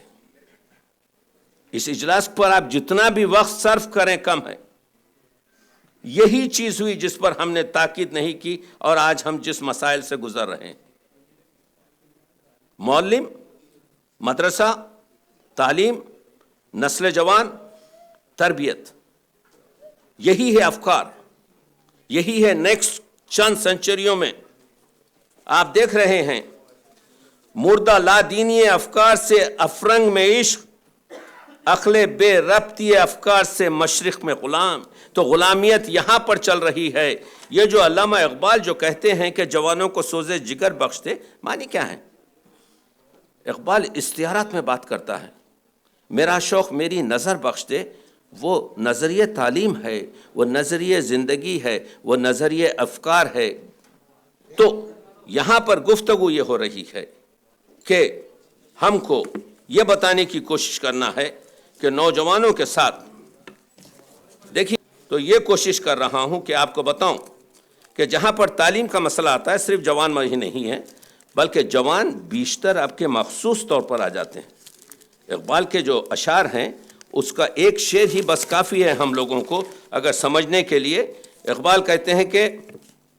اس اجلاس پر آپ جتنا بھی وقت صرف کریں کم ہے۔ یہی چیز ہوئی جس پر ہم نے تاکید نہیں کی اور آج ہم جس مسائل سے گزر رہے ہیں۔ معلم، مدرسہ، تعلیم، نسل جوان، تربیت، یہی ہے افکار، یہی ہے نیکسٹ چند سنچریوں میں۔ آپ دیکھ رہے ہیں مردہ لا دینی افکار سے افرنگ میں عشق، عقل بے ربطی افکار سے مشرق میں غلام۔ تو غلامیت یہاں پر چل رہی ہے۔ یہ جو علامہ اقبال جو کہتے ہیں کہ جوانوں کو سوزے جگر بخش دے، معنی کیا ہے؟ اقبال استعارات میں بات کرتا ہے۔ میرا شوق میری نظر بخش دے، وہ نظریہ تعلیم ہے، وہ نظریہ زندگی ہے، وہ نظریہ افکار ہے۔ تو یہاں پر گفتگو یہ ہو رہی ہے کہ ہم کو یہ بتانے کی کوشش کرنا ہے کہ نوجوانوں کے ساتھ دیکھیے، تو یہ کوشش کر رہا ہوں کہ آپ کو بتاؤں کہ جہاں پر تعلیم کا مسئلہ آتا ہے صرف جوان میں ہی نہیں ہے، بلکہ جوان بیشتر آپ کے مخصوص طور پر آ جاتے ہیں۔ اقبال کے جو اشعار ہیں اس کا ایک شعر ہی بس کافی ہے ہم لوگوں کو اگر سمجھنے کے لیے۔ اقبال کہتے ہیں کہ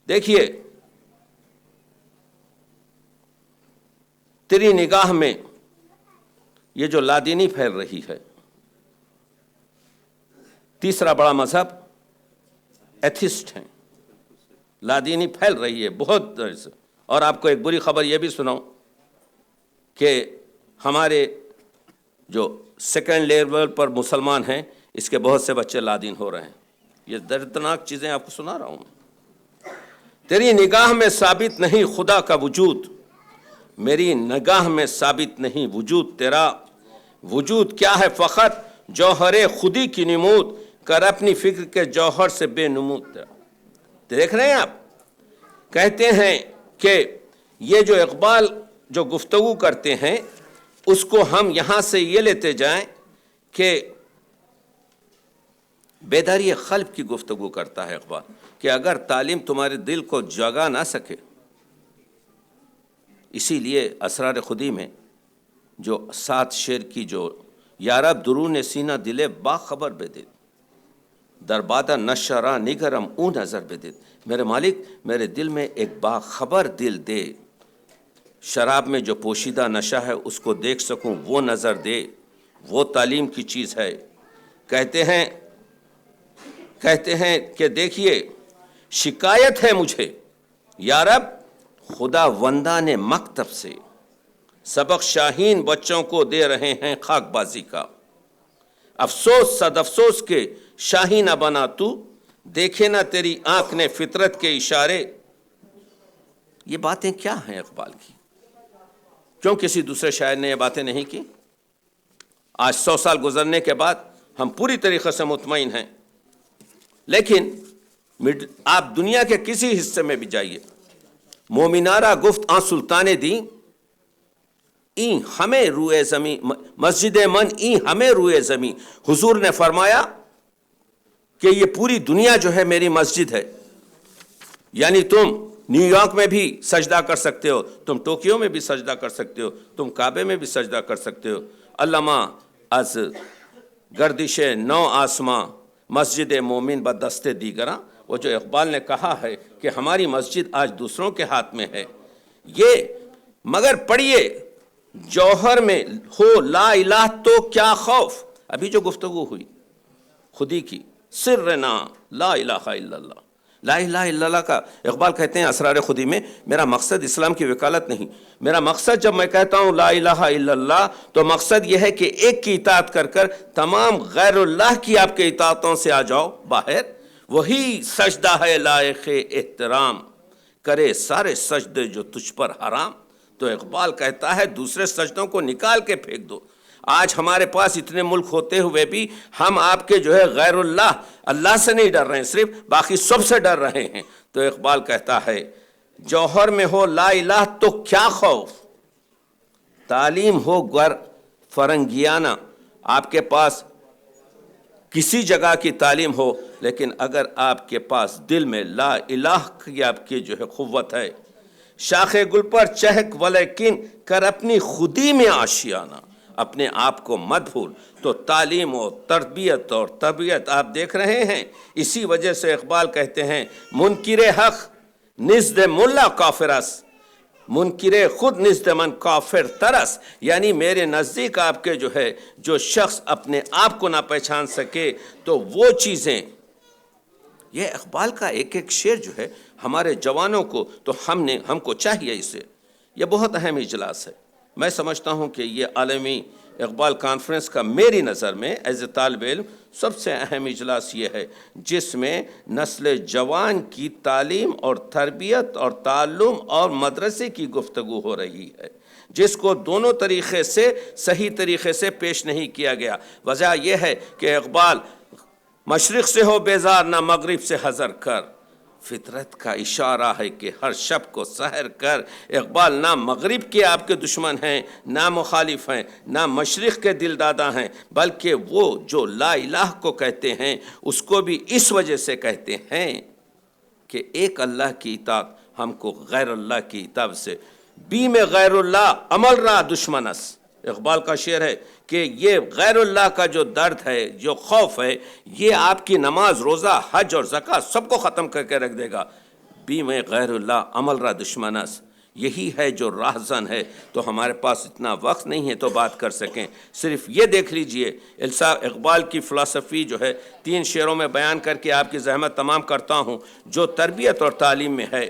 دیکھیے، تیری نگاہ میں یہ جو لادینی پھیل رہی ہے، تیسرا بڑا مذہب ایتھسٹ ہیں، لادینی پھیل رہی ہے بہت دیر سے۔ اور آپ کو ایک بری خبر یہ بھی سناؤں کہ ہمارے جو سیکنڈ لیول پر مسلمان ہیں اس کے بہت سے بچے لادین ہو رہے ہیں۔ یہ دردناک چیزیں آپ کو سنا رہا ہوں میں۔ تیری نگاہ میں ثابت نہیں خدا کا وجود، میری نگاہ میں ثابت نہیں وجود تیرا۔ وجود کیا ہے فقط جوہر خودی کی نمود، کر اپنی فکر کے جوہر سے بے نمود تیرا۔ دیکھ رہے ہیں آپ، کہتے ہیں کہ یہ جو اقبال جو گفتگو کرتے ہیں اس کو ہم یہاں سے یہ لیتے جائیں کہ بیداری قلب کی گفتگو کرتا ہے اقبال، کہ اگر تعلیم تمہارے دل کو جگا نہ سکے، اسی لیے اسرار خودی میں جو 7 شعر کی جو یارب درون سینہ دلے باخبر بدید، دربادہ نشرا نگرم او نظر بدید، میرے مالک میرے دل میں ایک باخبر دل دے، شراب میں جو پوشیدہ نشہ ہے اس کو دیکھ سکوں وہ نظر دے، وہ تعلیم کی چیز ہے۔ کہتے ہیں کہ دیکھیے شکایت ہے مجھے یارب خدا وندان مکتب سے، سبق شاہین بچوں کو دے رہے ہیں خاک بازی کا، افسوس صد افسوس کے شاہی نہ بنا تو، دیکھے نہ تیری آنکھ نے فطرت کے اشارے۔ یہ باتیں کیا ہیں اقبال کی؟ کیوں کسی دوسرے شاعر نے یہ باتیں نہیں کی؟ آج 100 سال گزرنے کے بعد ہم پوری طریقے سے مطمئن ہیں، لیکن آپ دنیا کے کسی حصے میں بھی جائیے، مومنارہ گفت آن سلطان دین، این ہمیں روئے زمین، مسجد من این ہمیں روئے زمین، حضور نے فرمایا کہ یہ پوری دنیا جو ہے میری مسجد ہے، یعنی تم نیو یارک میں بھی سجدہ کر سکتے ہو، تم ٹوکیو میں بھی سجدہ کر سکتے ہو، تم کعبے میں بھی سجدہ کر سکتے ہو۔ علامہ از گردش نو آسماں مسجد مومن بدست دیگراں، وہ جو اقبال نے کہا ہے کہ ہماری مسجد آج دوسروں کے ہاتھ میں ہے، یہ مگر پڑھیے جوہر میں ہو لا الہ تو کیا خوف۔ ابھی جو گفتگو ہوئی خودی کی، سرنا لا الہ الا اللہ، لا الہ الا اللہ کا اقبال کہتے ہیں اسرار خودی میں، میرا مقصد اسلام کی وکالت نہیں، میرا مقصد جب میں کہتا ہوں لا الہ الا اللہ تو مقصد یہ ہے کہ ایک کی اطاعت کر کر تمام غیر اللہ کی آپ کے اطاعتوں سے آ جاؤ باہر، وہی سجدہ ہے لائق احترام، کرے سارے سجدے جو تجھ پر حرام۔ تو اقبال کہتا ہے دوسرے سجدوں کو نکال کے پھینک دو۔ آج ہمارے پاس اتنے ملک ہوتے ہوئے بھی ہم آپ کے جو ہے غیر اللہ، اللہ سے نہیں ڈر رہے ہیں، صرف باقی سب سے ڈر رہے ہیں۔ تو اقبال کہتا ہے جوہر میں ہو لا الہ تو کیا خوف، تعلیم ہو گر فرنگیانہ، آپ کے پاس کسی جگہ کی تعلیم ہو لیکن اگر آپ کے پاس دل میں لا الہ کی آپ کی جو ہے قوت ہے، شاخ گل پر چہک ولیکن کر اپنی خودی میں آشیانہ، اپنے آپ کو مت بھول۔ تو تعلیم و تربیت اور تربیت آپ دیکھ رہے ہیں، اسی وجہ سے اقبال کہتے ہیں منکر حق نزد ملا کافرس، منکر خود نزد من کافر ترس، یعنی میرے نزدیک آپ کے جو ہے جو شخص اپنے آپ کو نہ پہچان سکے تو وہ چیزیں، یہ اقبال کا ایک ایک شعر جو ہے ہمارے جوانوں کو تو ہم کو چاہیے اسے، یہ بہت اہم اجلاس ہے۔ میں سمجھتا ہوں کہ یہ عالمی اقبال کانفرنس کا میری نظر میں ایز اے طالب علم سب سے اہم اجلاس یہ ہے جس میں نسل جوان کی تعلیم اور تربیت اور تعلم اور مدرسے کی گفتگو ہو رہی ہے، جس کو دونوں طریقے سے صحیح طریقے سے پیش نہیں کیا گیا۔ وجہ یہ ہے کہ اقبال مشرق سے ہو بیزار نہ مغرب سے حذر کر، فطرت کا اشارہ ہے کہ ہر شب کو سحر کر۔ اقبال نہ مغرب کے آپ کے دشمن ہیں، نہ مخالف ہیں، نہ مشرق کے دل دادا ہیں، بلکہ وہ جو لا الہ کو کہتے ہیں اس کو بھی اس وجہ سے کہتے ہیں کہ ایک اللہ کی اطاعت ہم کو غیر اللہ کی اطاعت سے، بی میں غیر اللہ عمل را دشمنس۔ اقبال کا شعر ہے کہ یہ غیر اللہ کا جو درد ہے، جو خوف ہے، یہ آپ کی نماز، روزہ، حج اور زکوٰۃ سب کو ختم کر کے رکھ دے گا۔ بی میں غیر اللہ عمل را دشمنس، یہی ہے جو راہزن ہے۔ تو ہمارے پاس اتنا وقت نہیں ہے تو بات کر سکیں، صرف یہ دیکھ لیجئے اقبال کی فلسفی جو ہے 3 شعروں میں بیان کر کے آپ کی زحمت تمام کرتا ہوں، جو تربیت اور تعلیم میں ہے۔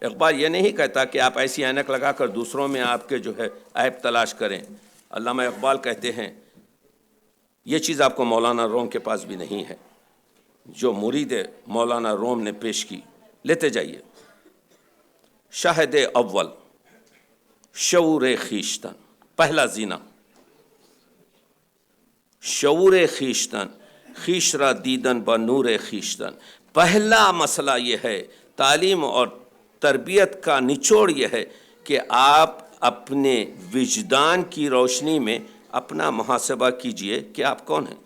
اقبال یہ نہیں کہتا کہ آپ ایسی اینک لگا کر دوسروں میں آپ کے جو ہے عیب تلاش کریں۔ علامہ اقبال کہتے ہیں یہ چیز آپ کو مولانا روم کے پاس بھی نہیں ہے، جو مرید مولانا روم نے پیش کی، لیتے جائیے۔ شاہد اول شعور خیشتن، پہلا زینہ، شعور خیشتن خیش را دیدن با نور خیشتن۔ پہلا مسئلہ یہ ہے، تعلیم اور تربیت کا نچوڑ یہ ہے کہ آپ اپنے وجدان کی روشنی میں اپنا محاسبہ کیجئے کہ آپ کون ہیں۔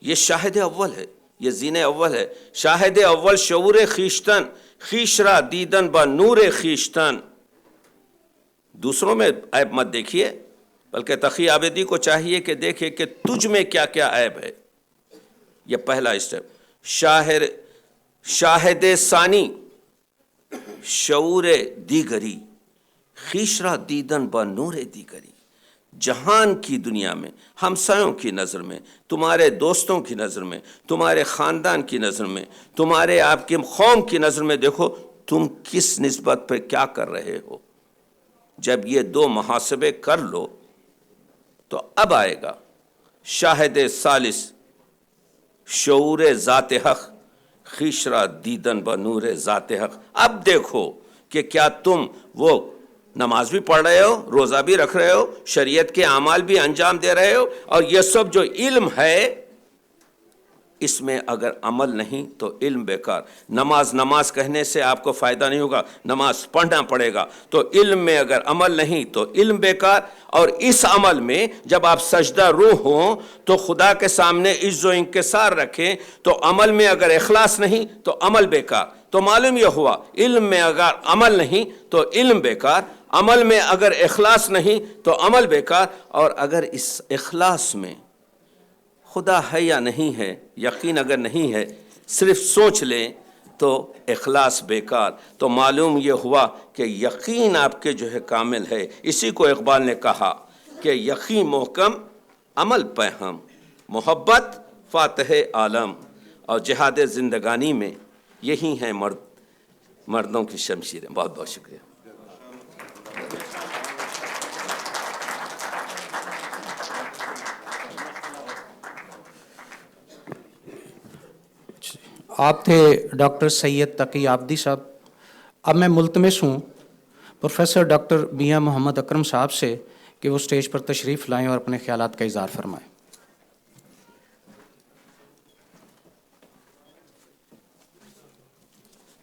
یہ شاہد اول ہے، یہ زین اول ہے۔ شاہد اول شعور خیشتن خیش را دیدن با نور خیشتن۔ دوسروں میں عیب مت دیکھیے، بلکہ تقی عابدی کو چاہیے کہ دیکھے کہ تجھ میں کیا کیا عیب ہے۔ یہ پہلا اسٹیپ۔ شاہد ثانی شعور دیگری خیش را دیدن با نور دیگری۔ جہان کی دنیا میں، ہمسایوں کی نظر میں، تمہارے دوستوں کی نظر میں، تمہارے خاندان کی نظر میں، تمہارے آپ کی قوم کی نظر میں دیکھو تم کس نسبت پہ کیا کر رہے ہو۔ جب یہ دو محاسبے کر لو تو اب آئے گا شاہد ثالث شعور ذات حق خیشرا دیدن بنور ذات حق. اب دیکھو کہ کیا تم وہ نماز بھی پڑھ رہے ہو، روزہ بھی رکھ رہے ہو، شریعت کے اعمال بھی انجام دے رہے ہو، اور یہ سب جو علم ہے اس میں اگر عمل نہیں تو علم بیکار. نماز کہنے سے آپ کو فائدہ نہیں ہوگا، نماز پڑھنا پڑے گا. تو علم میں اگر عمل نہیں تو علم بیکار. اور اس عمل میں جب آپ سجدہ روح ہوں تو خدا کے سامنے عز و انکسار رکھیں، تو عمل میں اگر اخلاص نہیں تو عمل بیکار. تو معلوم یہ ہوا علم میں اگر عمل نہیں تو علم بیکار، عمل میں اگر اخلاص نہیں تو عمل بیکار. اور اگر اس اخلاص میں خدا ہے یا نہیں ہے، یقین اگر نہیں ہے، صرف سوچ لیں تو اخلاص بیکار. تو معلوم یہ ہوا کہ یقین آپ کے جو ہے کامل ہے. اسی کو اقبال نے کہا کہ یقین محکم عمل پہم، محبت فاتح عالم. اور جہاد زندگانی میں یہی ہیں مردوں کی شمشیریں. بہت بہت شکریہ. آپ تھے ڈاکٹر سید تقی آبدی صاحب. اب میں ملتمس ہوں پروفیسر ڈاکٹر میاں محمد اکرم صاحب سے کہ وہ اسٹیج پر تشریف لائیں اور اپنے خیالات کا اظہار فرمائیں.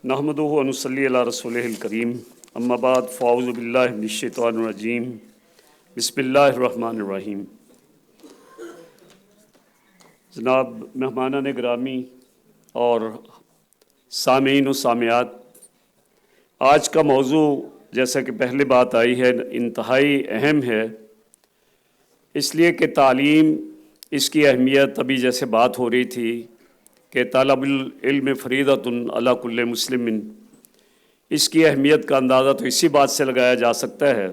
نحمدہ و نصلی علی رسولہ الکریم. اما بعد فاعوذ باللہ من الشیطان الرجیم. بسم اللہ الرحمن الرحیم. جناب مہمانان گرامی اور سامعین و سامعات، آج کا موضوع جیسا کہ پہلے بات آئی ہے انتہائی اہم ہے، اس لیے کہ تعلیم، اس کی اہمیت ابھی جیسے بات ہو رہی تھی کہ طالب العلم فریضۃ علی کل مسلم، اس کی اہمیت کا اندازہ تو اسی بات سے لگایا جا سکتا ہے.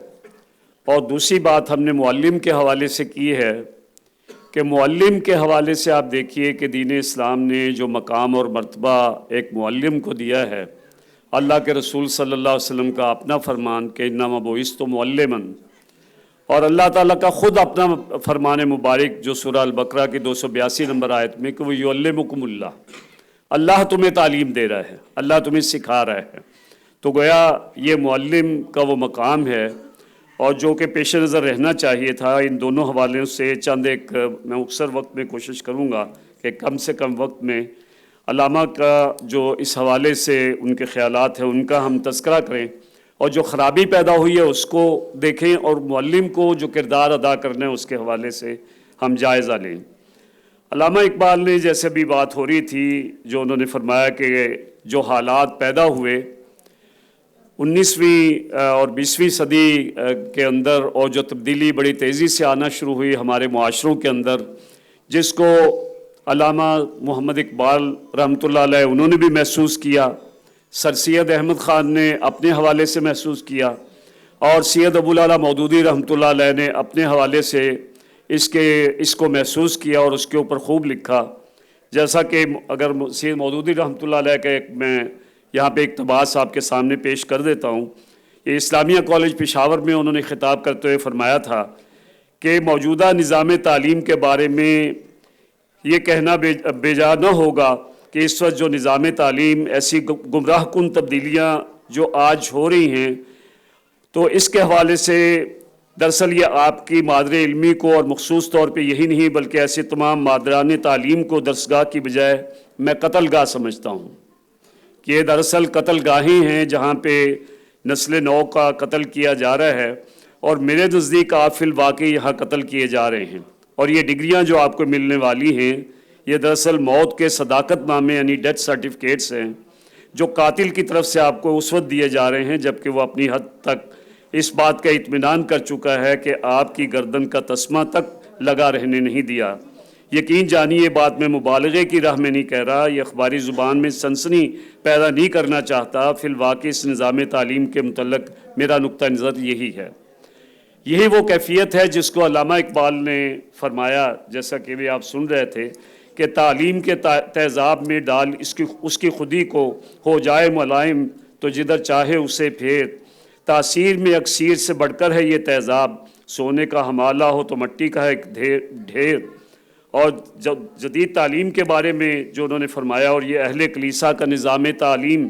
اور دوسری بات ہم نے معلم کے حوالے سے کی ہے کہ معلم کے حوالے سے آپ دیکھیے کہ دین اسلام نے جو مقام اور مرتبہ ایک معلم کو دیا ہے، اللہ کے رسول صلی اللہ علیہ وسلم کا اپنا فرمان کہ انما بعثت معلما، اور اللہ تعالیٰ کا خود اپنا فرمان مبارک جو سورہ البقرہ کی 282 نمبر آیت میں کہ وہ یعلمکم اللہ، اللہ تمہیں تعلیم دے رہا ہے، اللہ تمہیں سکھا رہا ہے. تو گویا یہ معلم کا وہ مقام ہے اور جو کہ پیش نظر رہنا چاہیے تھا. ان دونوں حوالوں سے چند ایک میں اکثر وقت میں کوشش کروں گا کہ کم سے کم وقت میں علامہ کا جو اس حوالے سے ان کے خیالات ہیں ان کا ہم تذکرہ کریں، اور جو خرابی پیدا ہوئی ہے اس کو دیکھیں، اور معلم کو جو کردار ادا کرنا ہے اس کے حوالے سے ہم جائزہ لیں. علامہ اقبال نے جیسے بھی بات ہو رہی تھی، جو انہوں نے فرمایا کہ جو حالات پیدا ہوئے 19ویں اور 20ویں صدی کے اندر، اور جو تبدیلی بڑی تیزی سے آنا شروع ہوئی ہمارے معاشروں کے اندر، جس کو علامہ محمد اقبال رحمۃ اللہ علیہ انہوں نے بھی محسوس کیا، سر سید احمد خان نے اپنے حوالے سے محسوس کیا، اور سید ابوالعلا مودودی رحمۃ اللہ علیہ نے اپنے حوالے سے اس کو محسوس کیا اور اس کے اوپر خوب لکھا. جیسا کہ اگر سید مودودی رحمۃ اللہ علیہ کا ایک میں یہاں پہ اقتباس آپ کے سامنے پیش کر دیتا ہوں. یہ اسلامیہ کالج پشاور میں انہوں نے خطاب کرتے ہوئے فرمایا تھا کہ موجودہ نظام تعلیم کے بارے میں یہ کہنا بے جا نہ ہوگا کہ اس وقت جو نظام تعلیم ایسی گمراہ کن تبدیلیاں جو آج ہو رہی ہیں، تو اس کے حوالے سے دراصل یہ آپ کی مادر علمی کو، اور مخصوص طور پہ یہی نہیں بلکہ ایسے تمام مادران تعلیم کو درسگاہ کی بجائے میں قتل گاہ سمجھتا ہوں کہ یہ دراصل قتل گاہیں ہیں جہاں پہ نسل نو کا قتل کیا جا رہا ہے، اور میرے نزدیک آپ فی الواقع یہاں قتل کیے جا رہے ہیں. اور یہ ڈگریاں جو آپ کو ملنے والی ہیں یہ دراصل موت کے صداقت نامے یعنی ڈیتھ سرٹیفکیٹس ہیں جو قاتل کی طرف سے آپ کو اس وقت دیے جا رہے ہیں جبکہ وہ اپنی حد تک اس بات کا اطمینان کر چکا ہے کہ آپ کی گردن کا تسمہ تک لگا رہنے نہیں دیا. یقین جانیے یہ بات میں مبالغے کی راہ میں نہیں کہہ رہا، یہ اخباری زبان میں سنسنی پیدا نہیں کرنا چاہتا. فی الواقع اس نظام تعلیم کے متعلق میرا نقطہ نظر یہی ہے. یہی وہ کیفیت ہے جس کو علامہ اقبال نے فرمایا، جیسا کہ بھی آپ سن رہے تھے، کہ تعلیم کے تیزاب میں ڈال اس کی خودی کو، ہو جائے ملائم تو جدھر چاہے اسے پھیر. تاثیر میں اکثیر سے بڑھ کر ہے یہ تیزاب، سونے کا حمالہ ہو تو مٹی کا ہے ایک ڈھیر۔ اور جدید تعلیم کے بارے میں جو انہوں نے فرمایا، اور یہ اہل کلیسا کا نظام تعلیم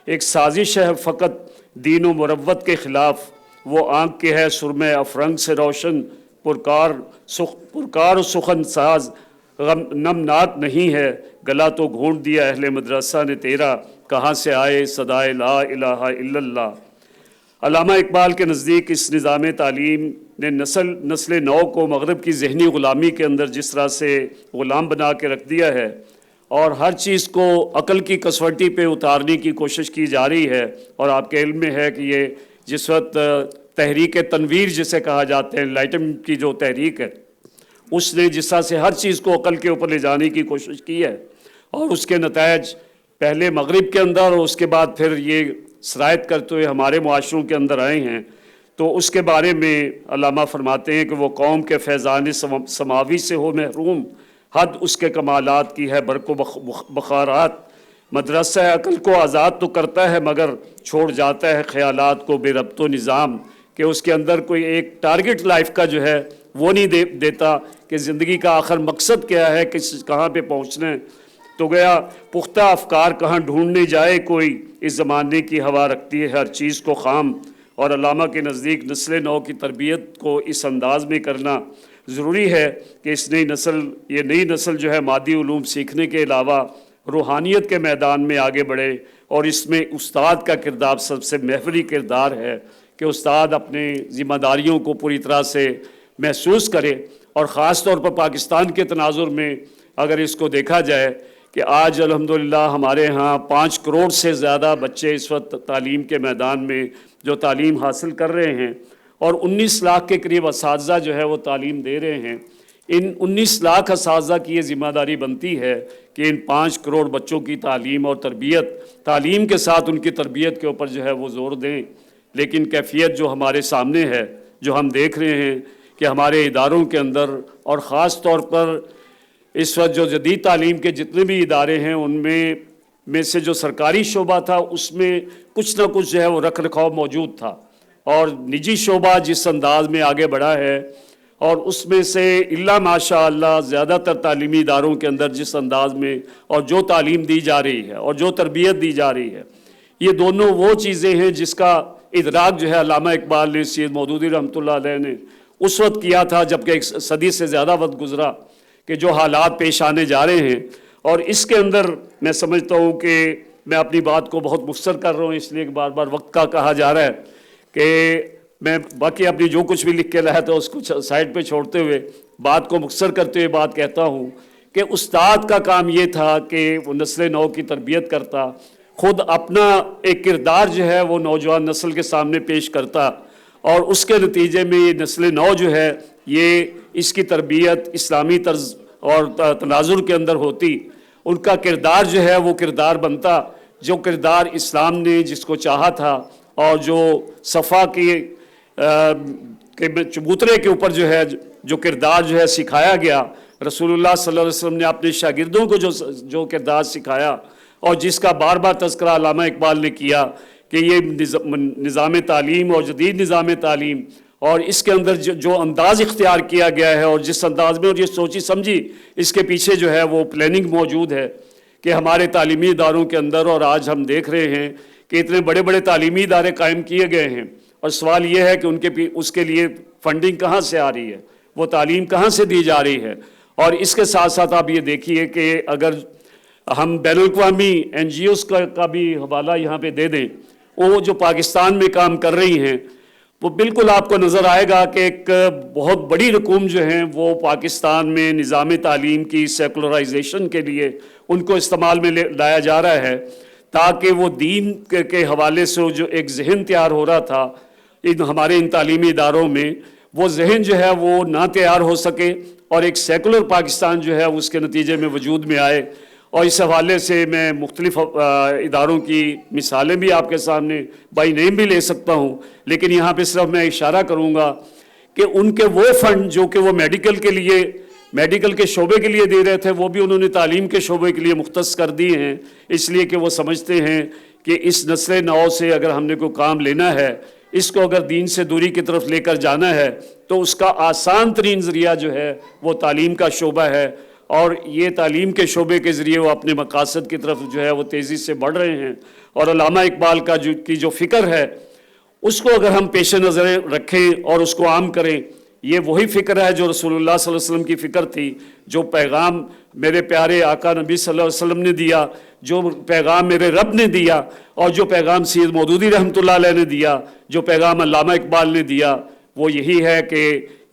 ایک سازش ہے فقط دین و مروت کے خلاف، وہ آنکھ کے ہے سرمہ افرنگ سے روشن، پرکار و سخن ساز نمناک نہیں ہے، گلا تو گھونٹ دیا اہل مدرسہ نے تیرا، کہاں سے آئے صدائے لا الہ الا اللہ۔ علامہ اقبال کے نزدیک اس نظام تعلیم نے نسل نو کو مغرب کی ذہنی غلامی کے اندر جس طرح سے غلام بنا کے رکھ دیا ہے، اور ہر چیز کو عقل کی کسوٹی پہ اتارنے کی کوشش کی جا رہی ہے۔ اور آپ کے علم میں ہے کہ یہ جس وقت تحریک تنویر جسے کہا جاتے ہیں، انلائٹنمنٹ کی جو تحریک ہے، اس نے جس طرح سے ہر چیز کو عقل کے اوپر لے جانے کی کوشش کی ہے، اور اس کے نتائج پہلے مغرب کے اندر اور اس کے بعد پھر یہ سرایت کرتے ہوئے ہمارے معاشروں کے اندر آئے ہیں، تو اس کے بارے میں علامہ فرماتے ہیں کہ وہ قوم کے فیضان سماوی سے ہو محروم، حد اس کے کمالات کی ہے برق و بخارات، مدرسہ عقل کو آزاد تو کرتا ہے مگر چھوڑ جاتا ہے خیالات کو بے ربط و نظام، کہ اس کے اندر کوئی ایک ٹارگٹ لائف کا جو ہے وہ نہیں دیتا کہ زندگی کا آخر مقصد کیا ہے، کہاں پہ پہنچنا ہے۔ تو گیا پختہ افکار کہاں ڈھونڈنے جائے کوئی، اس زمانے کی ہوا رکھتی ہے ہر چیز کو خام۔ اور علامہ کے نزدیک نسل نو کی تربیت کو اس انداز میں کرنا ضروری ہے کہ یہ نئی نسل جو ہے مادی علوم سیکھنے کے علاوہ روحانیت کے میدان میں آگے بڑھے، اور اس میں استاد کا کردار سب سے محوری کردار ہے کہ استاد اپنے ذمہ داریوں کو پوری طرح سے محسوس کرے۔ اور خاص طور پر پاکستان کے تناظر میں اگر اس کو دیکھا جائے کہ آج الحمدللہ ہمارے ہاں 5 کروڑ سے زیادہ بچے اس وقت تعلیم کے میدان میں جو تعلیم حاصل کر رہے ہیں، اور 19 لاکھ کے قریب اساتذہ جو ہے وہ تعلیم دے رہے ہیں۔ ان 19 لاکھ اساتذہ کی یہ ذمہ داری بنتی ہے کہ ان 5 کروڑ بچوں کی تعلیم اور تربیت، تعلیم کے ساتھ ان کی تربیت کے اوپر جو ہے وہ زور دیں۔ لیکن کیفیت جو ہمارے سامنے ہے، جو ہم دیکھ رہے ہیں کہ ہمارے اداروں کے اندر، اور خاص طور پر اس وقت جو جدید تعلیم کے جتنے بھی ادارے ہیں ان میں سے جو سرکاری شعبہ تھا اس میں کچھ نہ کچھ جو ہے وہ رکھ رکھاؤ موجود تھا، اور نجی شعبہ جس انداز میں آگے بڑھا ہے، اور اس میں سے الا ماشاء اللہ زیادہ تر تعلیمی اداروں کے اندر جس انداز میں اور جو تعلیم دی جا رہی ہے اور جو تربیت دی جا رہی ہے، یہ دونوں وہ چیزیں ہیں جس کا ادراک جو ہے علامہ اقبال نے، سید مودودی رحمۃ اللہ علیہ نے اس وقت کیا تھا جبکہ 1 صدی سے زیادہ وقت گزرا، کہ جو حالات پیش آنے جا رہے ہیں۔ اور اس کے اندر میں سمجھتا ہوں کہ میں اپنی بات کو بہت مختصر کر رہا ہوں، اس لیے کہ بار بار وقت کا کہا جا رہا ہے، کہ میں باقی اپنی جو کچھ بھی لکھ کے لایا تھا اس کو سائڈ پہ چھوڑتے ہوئے بات کو مختصر کرتے ہوئے بات کہتا ہوں کہ استاد کا کام یہ تھا کہ وہ نسل نو کی تربیت کرتا، خود اپنا ایک کردار جو ہے وہ نوجوان نسل کے سامنے پیش کرتا، اور اس کے نتیجے میں یہ نسل نو جو ہے یہ اس کی تربیت اسلامی طرز اور تناظر کے اندر ہوتی، ان کا کردار جو ہے وہ کردار بنتا جو کردار اسلام نے جس کو چاہا تھا، اور جو صفا کے چبوترے کے اوپر جو ہے جو کردار جو ہے سکھایا گیا، رسول اللہ صلی اللہ علیہ وسلم نے اپنے شاگردوں کو جو کردار سکھایا، اور جس کا بار بار تذکرہ علامہ اقبال نے کیا کہ یہ نظام تعلیم اور جدید نظام تعلیم، اور اس کے اندر جو انداز اختیار کیا گیا ہے اور جس انداز میں، اور یہ سوچی سمجھی اس کے پیچھے جو ہے وہ پلاننگ موجود ہے کہ ہمارے تعلیمی اداروں کے اندر، اور آج ہم دیکھ رہے ہیں کہ اتنے بڑے بڑے تعلیمی ادارے قائم کیے گئے ہیں، اور سوال یہ ہے کہ اس کے لیے فنڈنگ کہاں سے آ رہی ہے، وہ تعلیم کہاں سے دی جا رہی ہے۔ اور اس کے ساتھ ساتھ آپ یہ دیکھیے کہ اگر ہم بین الاقوامی NGOs کا بھی حوالہ یہاں پہ دے دیں، وہ جو پاکستان میں کام کر رہی ہیں، وہ بالکل آپ کو نظر آئے گا کہ ایک بہت بڑی رقوم جو ہیں وہ پاکستان میں نظام تعلیم کی سیکولرائزیشن کے لیے ان کو استعمال میں لایا جا رہا ہے، تاکہ وہ دین کے حوالے سے جو ایک ذہن تیار ہو رہا تھا ہمارے ان تعلیمی اداروں میں، وہ ذہن جو ہے وہ نہ تیار ہو سکے، اور ایک سیکولر پاکستان جو ہے اس کے نتیجے میں وجود میں آئے۔ اور اس حوالے سے میں مختلف اداروں کی مثالیں بھی آپ کے سامنے بائی نیم بھی لے سکتا ہوں، لیکن یہاں پہ صرف میں اشارہ کروں گا کہ ان کے وہ فنڈ جو کہ وہ میڈیکل کے شعبے کے لیے دے رہے تھے، وہ بھی انہوں نے تعلیم کے شعبے کے لیے مختص کر دیے ہیں، اس لیے کہ وہ سمجھتے ہیں کہ اس نسل نو سے اگر ہم نے کوئی کام لینا ہے اس کو اگر دین سے دوری کی طرف لے کر جانا ہے تو اس کا آسان ترین ذریعہ جو ہے وہ تعلیم کا شعبہ ہے، اور یہ تعلیم کے شعبے کے ذریعے وہ اپنے مقاصد کی طرف جو ہے وہ تیزی سے بڑھ رہے ہیں۔ اور علامہ اقبال کی جو فکر ہے اس کو اگر ہم پیش نظر رکھیں اور اس کو عام کریں، یہ وہی فکر ہے جو رسول اللہ صلی اللہ علیہ وسلم کی فکر تھی، جو پیغام میرے پیارے آقا نبی صلی اللہ علیہ وسلم نے دیا، جو پیغام میرے رب نے دیا، اور جو پیغام سید مودودی رحمۃ اللہ علیہ نے دیا، جو پیغام علامہ اقبال نے دیا، وہ یہی ہے کہ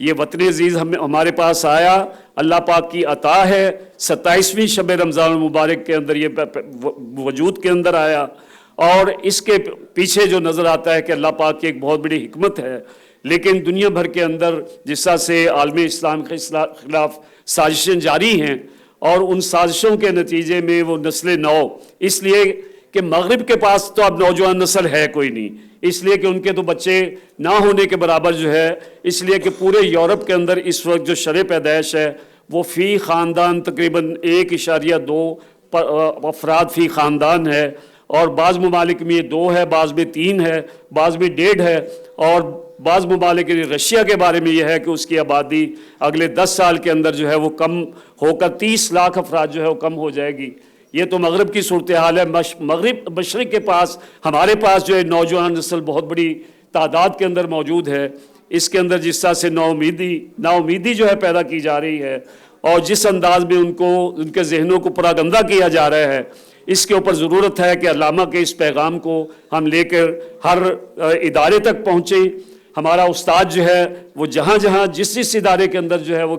یہ وطن عزیز ہمارے پاس آیا، اللہ پاک کی عطا ہے، 27ویں شب رمضان المبارک کے اندر یہ وجود کے اندر آیا، اور اس کے پیچھے جو نظر آتا ہے کہ اللہ پاک کی ایک بہت بڑی حکمت ہے۔ لیکن دنیا بھر کے اندر جس طرح سے عالم اسلام کے خلاف سازشیں جاری ہیں، اور ان سازشوں کے نتیجے میں وہ نسل نو، اس لیے کہ مغرب کے پاس تو اب نوجوان نسل ہے کوئی نہیں، اس لیے کہ ان کے تو بچے نہ ہونے کے برابر جو ہے، اس لیے کہ پورے یورپ کے اندر اس وقت جو شرح پیدائش ہے وہ فی خاندان تقریباً 1.2 افراد فی خاندان ہے، اور بعض ممالک میں یہ 2 ہے، بعض میں 3 ہے، بعض میں 1.5 ہے، اور بعض ممالک رشیا کے بارے میں یہ ہے کہ اس کی آبادی اگلے 10 سال کے اندر جو ہے وہ کم ہو کر 30 لاکھ افراد جو ہے وہ کم ہو جائے گی۔ یہ تو مغرب کی صورتحال ہے۔ مشرق کے پاس ہمارے پاس جو ہے نوجوان نسل بہت بڑی تعداد کے اندر موجود ہے، اس کے اندر جس طرح سے نا امیدی جو ہے پیدا کی جا رہی ہے، اور جس انداز میں ان کے ذہنوں کو پراگندہ کیا جا رہا ہے، اس کے اوپر ضرورت ہے کہ علامہ کے اس پیغام کو ہم لے کر ہر ادارے تک پہنچیں۔ ہمارا استاد جو ہے وہ جہاں جہاں جس ادارے کے اندر جو ہے وہ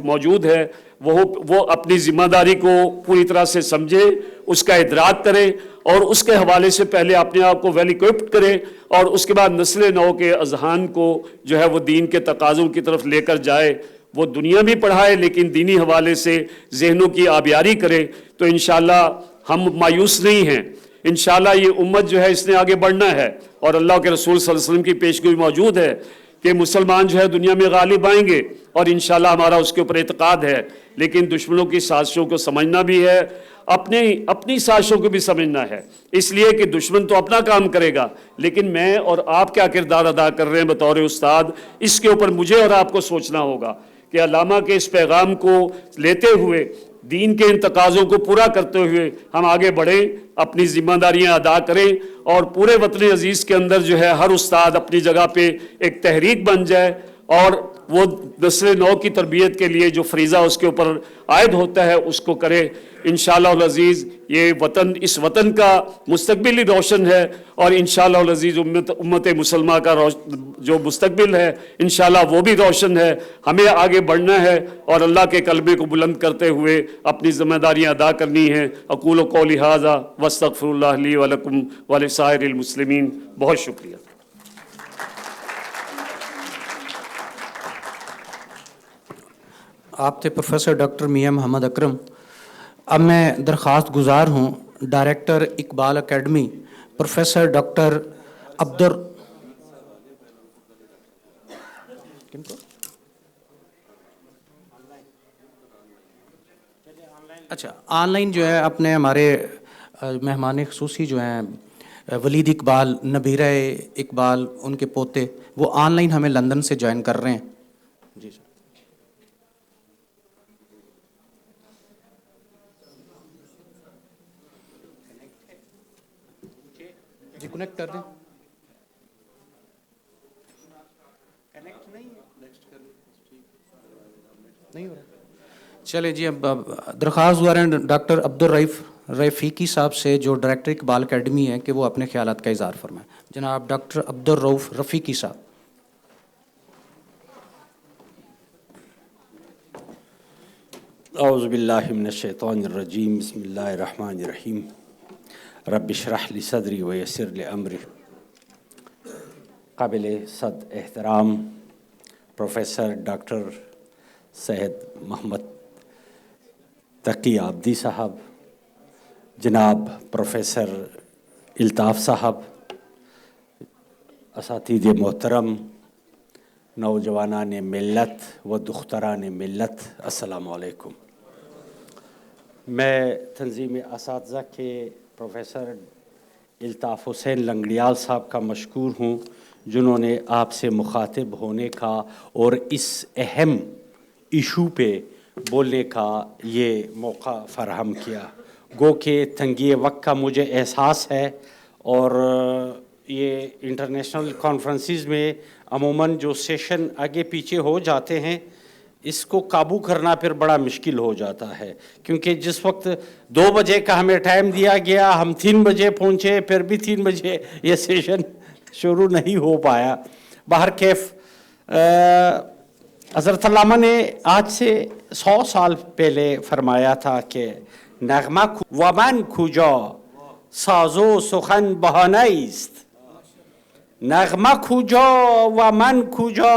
موجود ہے وہ اپنی ذمہ داری کو پوری طرح سے سمجھے، اس کا ادراک کرے، اور اس کے حوالے سے پہلے اپنے آپ کو ویل ایکوپڈ کرے، اور اس کے بعد نسل نو کے اذہان کو جو ہے وہ دین کے تقاضوں کی طرف لے کر جائے۔ وہ دنیا بھی پڑھائے لیکن دینی حوالے سے ذہنوں کی آبیاری کرے، تو انشاءاللہ ہم مایوس نہیں ہیں۔ انشاءاللہ یہ امت جو ہے اس نے آگے بڑھنا ہے، اور اللہ کے رسول صلی اللہ علیہ وسلم کی پیشگوئی موجود ہے کہ مسلمان جو ہے دنیا میں غالب آئیں گے، اور انشاءاللہ ہمارا اس کے اوپر اعتقاد ہے۔ لیکن دشمنوں کی سازشوں کو سمجھنا بھی ہے، اپنی سازشوں کو بھی سمجھنا ہے، اس لیے کہ دشمن تو اپنا کام کرے گا، لیکن میں اور آپ کیا کردار ادا کر رہے ہیں بطور استاد، اس کے اوپر مجھے اور آپ کو سوچنا ہوگا کہ علامہ کے اس پیغام کو لیتے ہوئے، دین کے ان تقاضوں کو پورا کرتے ہوئے ہم آگے بڑھیں، اپنی ذمہ داریاں ادا کریں، اور پورے وطن عزیز کے اندر جو ہے ہر استاد اپنی جگہ پہ ایک تحریک بن جائے، اور وہ نسل نو کی تربیت کے لیے جو فریضہ اس کے اوپر عائد ہوتا ہے اس کو کرے۔ انشاءاللہ العزیز یہ اس وطن کا مستقبل ہی روشن ہے، اور انشاءاللہ العزیز امت مسلمہ کا جو مستقبل ہے انشاءاللہ وہ بھی روشن ہے۔ ہمیں آگے بڑھنا ہے اور اللہ کے کلمے کو بلند کرتے ہوئے اپنی ذمہ داریاں ادا کرنی ہیں۔ اقول قولی ھذا واستغفر اللہ لی ولکم ولسائر المسلمین۔ بہت شکریہ۔ آپ تھے پروفیسر ڈاکٹر میاں محمد اکرم۔ اب میں درخواست گزار ہوں director Iqbal academy professor doctor on line جو ہے اپنے ہمارے مہمان خصوصی جو ہیں ولید اقبال، نبیرہ اقبال، ان کے پوتے، وہ آن لائن ہمیں لندن سے جوائن کر رہے ہیں۔ جی سر، جی کنیکٹ کر دیں۔ نہیں ہو رہا، چلے جی۔ اب درخواست ہوا رہے ہیں ڈاکٹر عبدالرؤف رفیقی صاحب سے، جو ڈائریکٹر اقبال اکیڈمی ہے، کہ وہ اپنے خیالات کا اظہار فرمائیں۔ جناب ڈاکٹر عبدالرؤف رفیقی صاحب۔ اعوذ باللہ من الشیطان الرجیم، بسم اللہ الرحمن الرحیم۔ رب اشرح لی صدری ویسر لی امری۔ قابل صد احترام پروفیسر ڈاکٹر سید محمد تقی عابدی صاحب، جناب پروفیسر الطاف صاحب، اساتذہ محترم، نوجوانان ملت و دختران ملت، السلام علیکم۔ میں تنظیم اساتذہ کے پروفیسر الطاف حسین لنگڑیال صاحب کا مشکور ہوں جنہوں نے آپ سے مخاطب ہونے کا اور اس اہم ایشو پہ بولنے کا یہ موقع فراہم کیا. گو کہ تنگی وقت کا مجھے احساس ہے، اور یہ انٹرنیشنل کانفرنسز میں عموماً جو سیشن آگے پیچھے ہو جاتے ہیں اس کو قابو کرنا پھر بڑا مشکل ہو جاتا ہے، کیونکہ جس وقت 2 بجے کا ہمیں ٹائم دیا گیا ہم 3 بجے پہنچے، پھر بھی 3 بجے یہ سیشن شروع نہیں ہو پایا. بہرکیف حضرت علامہ نے آج سے 100 سال پہلے فرمایا تھا کہ نغمہ و من کجا ساز و سخن بهانه است، نغمه کجا و من کجا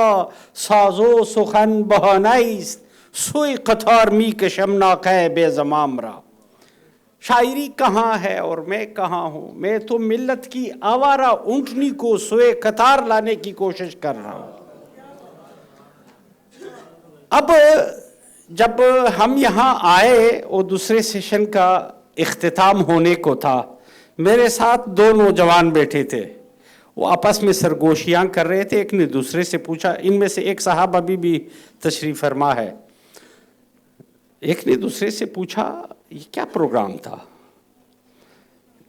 ساز و سخن بهانه است، سوی قطار می کشم ناقه بے زمام را. شاعری کہاں ہے اور میں کہاں ہوں، میں تو ملت کی آوارہ اونٹنی کو سوئے قطار لانے کی کوشش کر رہا ہوں. اب جب ہم یہاں آئے اور دوسرے سیشن کا اختتام ہونے کو تھا، میرے ساتھ 2 نوجوان بیٹھے تھے، وہ آپس میں سرگوشیاں کر رہے تھے. ایک نے دوسرے سے پوچھا، ان میں سے ایک صاحب ابھی بھی تشریف فرما ہے، ایک نے دوسرے سے پوچھا یہ کیا پروگرام تھا؟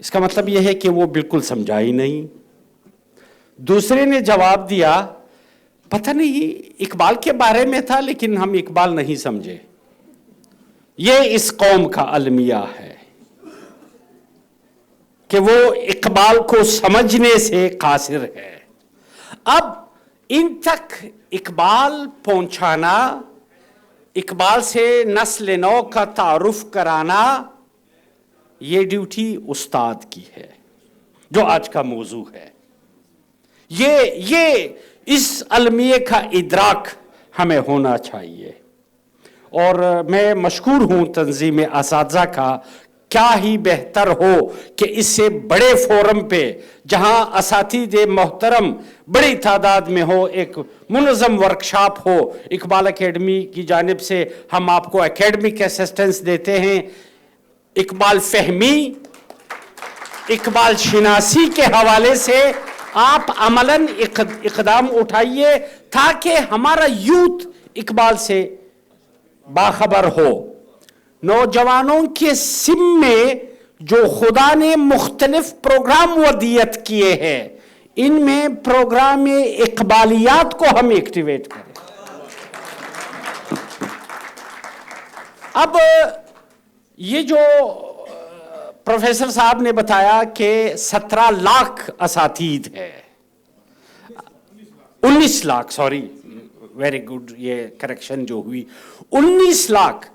اس کا مطلب یہ ہے کہ وہ بالکل سمجھا ہی نہیں. دوسرے نے جواب دیا پتہ نہیں اقبال کے بارے میں تھا لیکن ہم اقبال نہیں سمجھے. یہ اس قوم کا المیہ ہے کہ وہ اقبال کو سمجھنے سے قاصر ہے. اب ان تک اقبال پہنچانا، اقبال سے نسل نو کا تعارف کرانا، یہ ڈیوٹی استاد کی ہے جو آج کا موضوع ہے. یہ اس المیے کا ادراک ہمیں ہونا چاہیے. اور میں مشکور ہوں تنظیم اساتذہ کا. کیا ہی بہتر ہو کہ اس سے بڑے فورم پہ جہاں اساتذہ محترم بڑی تعداد میں ہو، ایک منظم ورکشاپ ہو. اقبال اکیڈمی کی جانب سے ہم آپ کو اکیڈمک اسسٹنس دیتے ہیں. اقبال فہمی، اقبال شناسی کے حوالے سے آپ عملاً اقدام اٹھائیے تاکہ ہمارا یوتھ اقبال سے باخبر ہو. نوجوانوں کے سم میں جو خدا نے مختلف پروگرام ودیت کیے ہیں، ان میں پروگرام اقبالیات کو ہم ایکٹیویٹ کریں. اب یہ جو پروفیسر صاحب نے بتایا کہ 17 لاکھ اساتید ہے، 19 لاکھ، سوری ویری گڈ، یہ کریکشن جو ہوئی 19 لاکھ.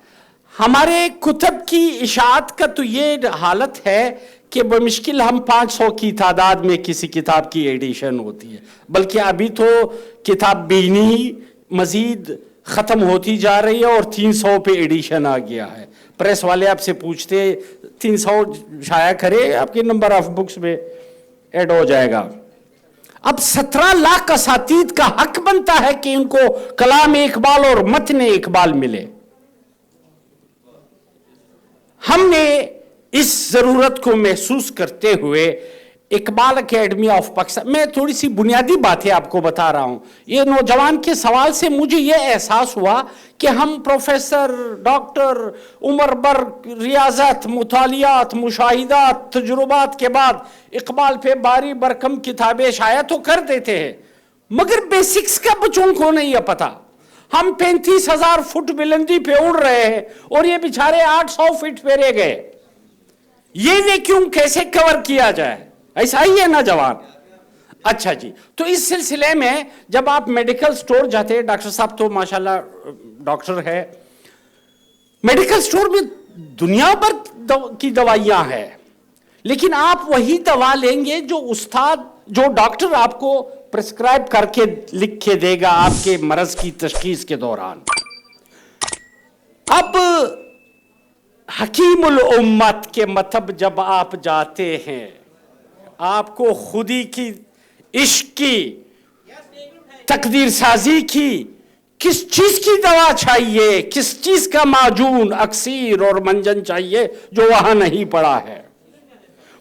ہمارے کتب کی اشاعت کا تو یہ حالت ہے کہ بمشکل ہم 500 کی تعداد میں کسی کتاب کی ایڈیشن ہوتی ہے، بلکہ ابھی تو کتاب بینی مزید ختم ہوتی جا رہی ہے اور 300 پہ ایڈیشن آ گیا ہے. پریس والے آپ سے پوچھتے 300 شائع کرے، آپ کے نمبر آف بکس میں ایڈ ہو جائے گا. اب 17 لاکھ اساتید کا حق بنتا ہے کہ ان کو کلام اقبال اور متن اقبال ملے. ہم نے اس ضرورت کو محسوس کرتے ہوئے اقبال اکیڈمی آف پاکستان میں تھوڑی سی بنیادی باتیں آپ کو بتا رہا ہوں. یہ نوجوان کے سوال سے مجھے یہ احساس ہوا کہ ہم پروفیسر، ڈاکٹر، عمر بر ریاضت، مطالعات، مشاہدات، تجربات کے بعد اقبال پہ باری برکم کتابیں شائع تو کر دیتے ہیں، مگر بیسکس کا بچوں کو نہیں ہے پتہ. ہم 35,000 فٹ بلندی پہ اڑ رہے ہیں اور یہ بیچارے 800 فٹ پہ رہ گئے. یہ ویکیوم کیسے کور کیا جائے؟ ایسا ہی ہے نا جوان. اچھا جی، تو اس سلسلے میں جب آپ میڈیکل سٹور جاتے ہیں، ڈاکٹر صاحب تو ماشاءاللہ ڈاکٹر ہے، میڈیکل سٹور میں دنیا بھر کی دوائیاں ہیں، لیکن آپ وہی دوا لیں گے جو ڈاکٹر آپ کو پرسکرائب کر کے لکھ کے دے گا آپ کے مرض کی تشخیص کے دوران. اب حکیم الامت کے مطب جب آپ جاتے ہیں، آپ کو خودی کی، عشق کی، تقدیر سازی کی، کس چیز کی دوا چاہیے، کس چیز کا معجون، اکسیر اور منجن چاہیے جو وہاں نہیں پڑا ہے.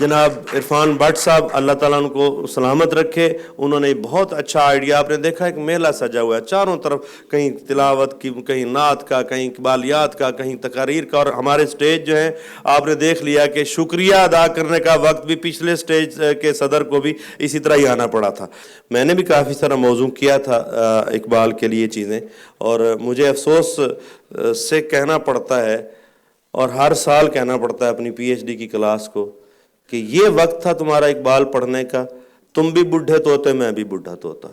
جناب عرفان بٹ صاحب اللہ تعالیٰ ان کو سلامت رکھے، انہوں نے بہت اچھا آئیڈیا، آپ نے دیکھا ایک میلہ سجا ہوا ہے چاروں طرف، کہیں تلاوت کی، کہیں نعت کا، کہیں اقبالیات کا، کہیں تقاریر کا، اور ہمارے سٹیج جو ہیں آپ نے دیکھ لیا کہ شکریہ ادا کرنے کا وقت بھی پچھلے سٹیج کے صدر کو بھی اسی طرح ہی آنا پڑا تھا۔ میں نے بھی کافی سارا موضوع کیا تھا اقبال کے لیے چیزیں، اور مجھے افسوس سے کہنا پڑتا ہے اور ہر سال کہنا پڑتا ہے اپنی پی ایچ ڈی کی کلاس کو کہ یہ وقت تھا تمہارا اقبال پڑھنے کا، تم بھی بڈھے تو ہوتے، میں بھی بڈھا تو ہوتا۔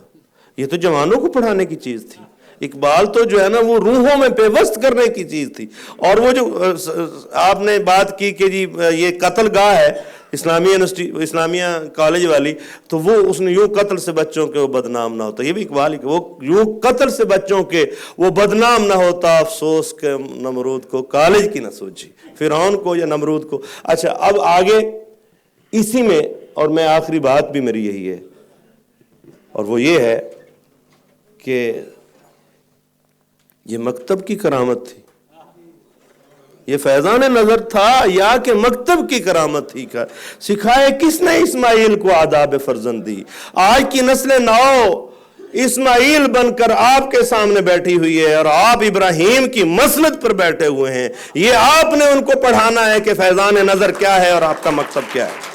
یہ تو جوانوں کو پڑھانے کی چیز تھی، اقبال تو جو ہے نا وہ روحوں میں پیوست کرنے کی چیز تھی۔ اور وہ جو آپ نے بات کی کہ جی یہ قتل گاہ ہے اسلامیہ کالج والی، تو وہ اس نے یوں قتل سے بچوں کے وہ بدنام نہ ہوتا، یہ بھی اقبال ہی کہ وہ یوں قتل سے بچوں کے وہ بدنام نہ ہوتا، افسوس کہ نمرود کو کالج کی نہ سوچی، فرعون کو یا نمرود کو۔ اچھا اب آگے اسی میں، اور میں آخری بات بھی میری یہی ہے، اور وہ یہ ہے کہ یہ مکتب کی کرامت تھی، یہ فیضان نظر تھا یا کہ مکتب کی کرامت تھی کا سکھائے کس نے اسماعیل کو آداب فرزندی؟ آج کی نسل نو اسماعیل بن کر آپ کے سامنے بیٹھی ہوئی ہے اور آپ ابراہیم کی مسند پر بیٹھے ہوئے ہیں، یہ آپ نے ان کو پڑھانا ہے کہ فیضان نظر کیا ہے اور آپ کا مکتب کیا ہے۔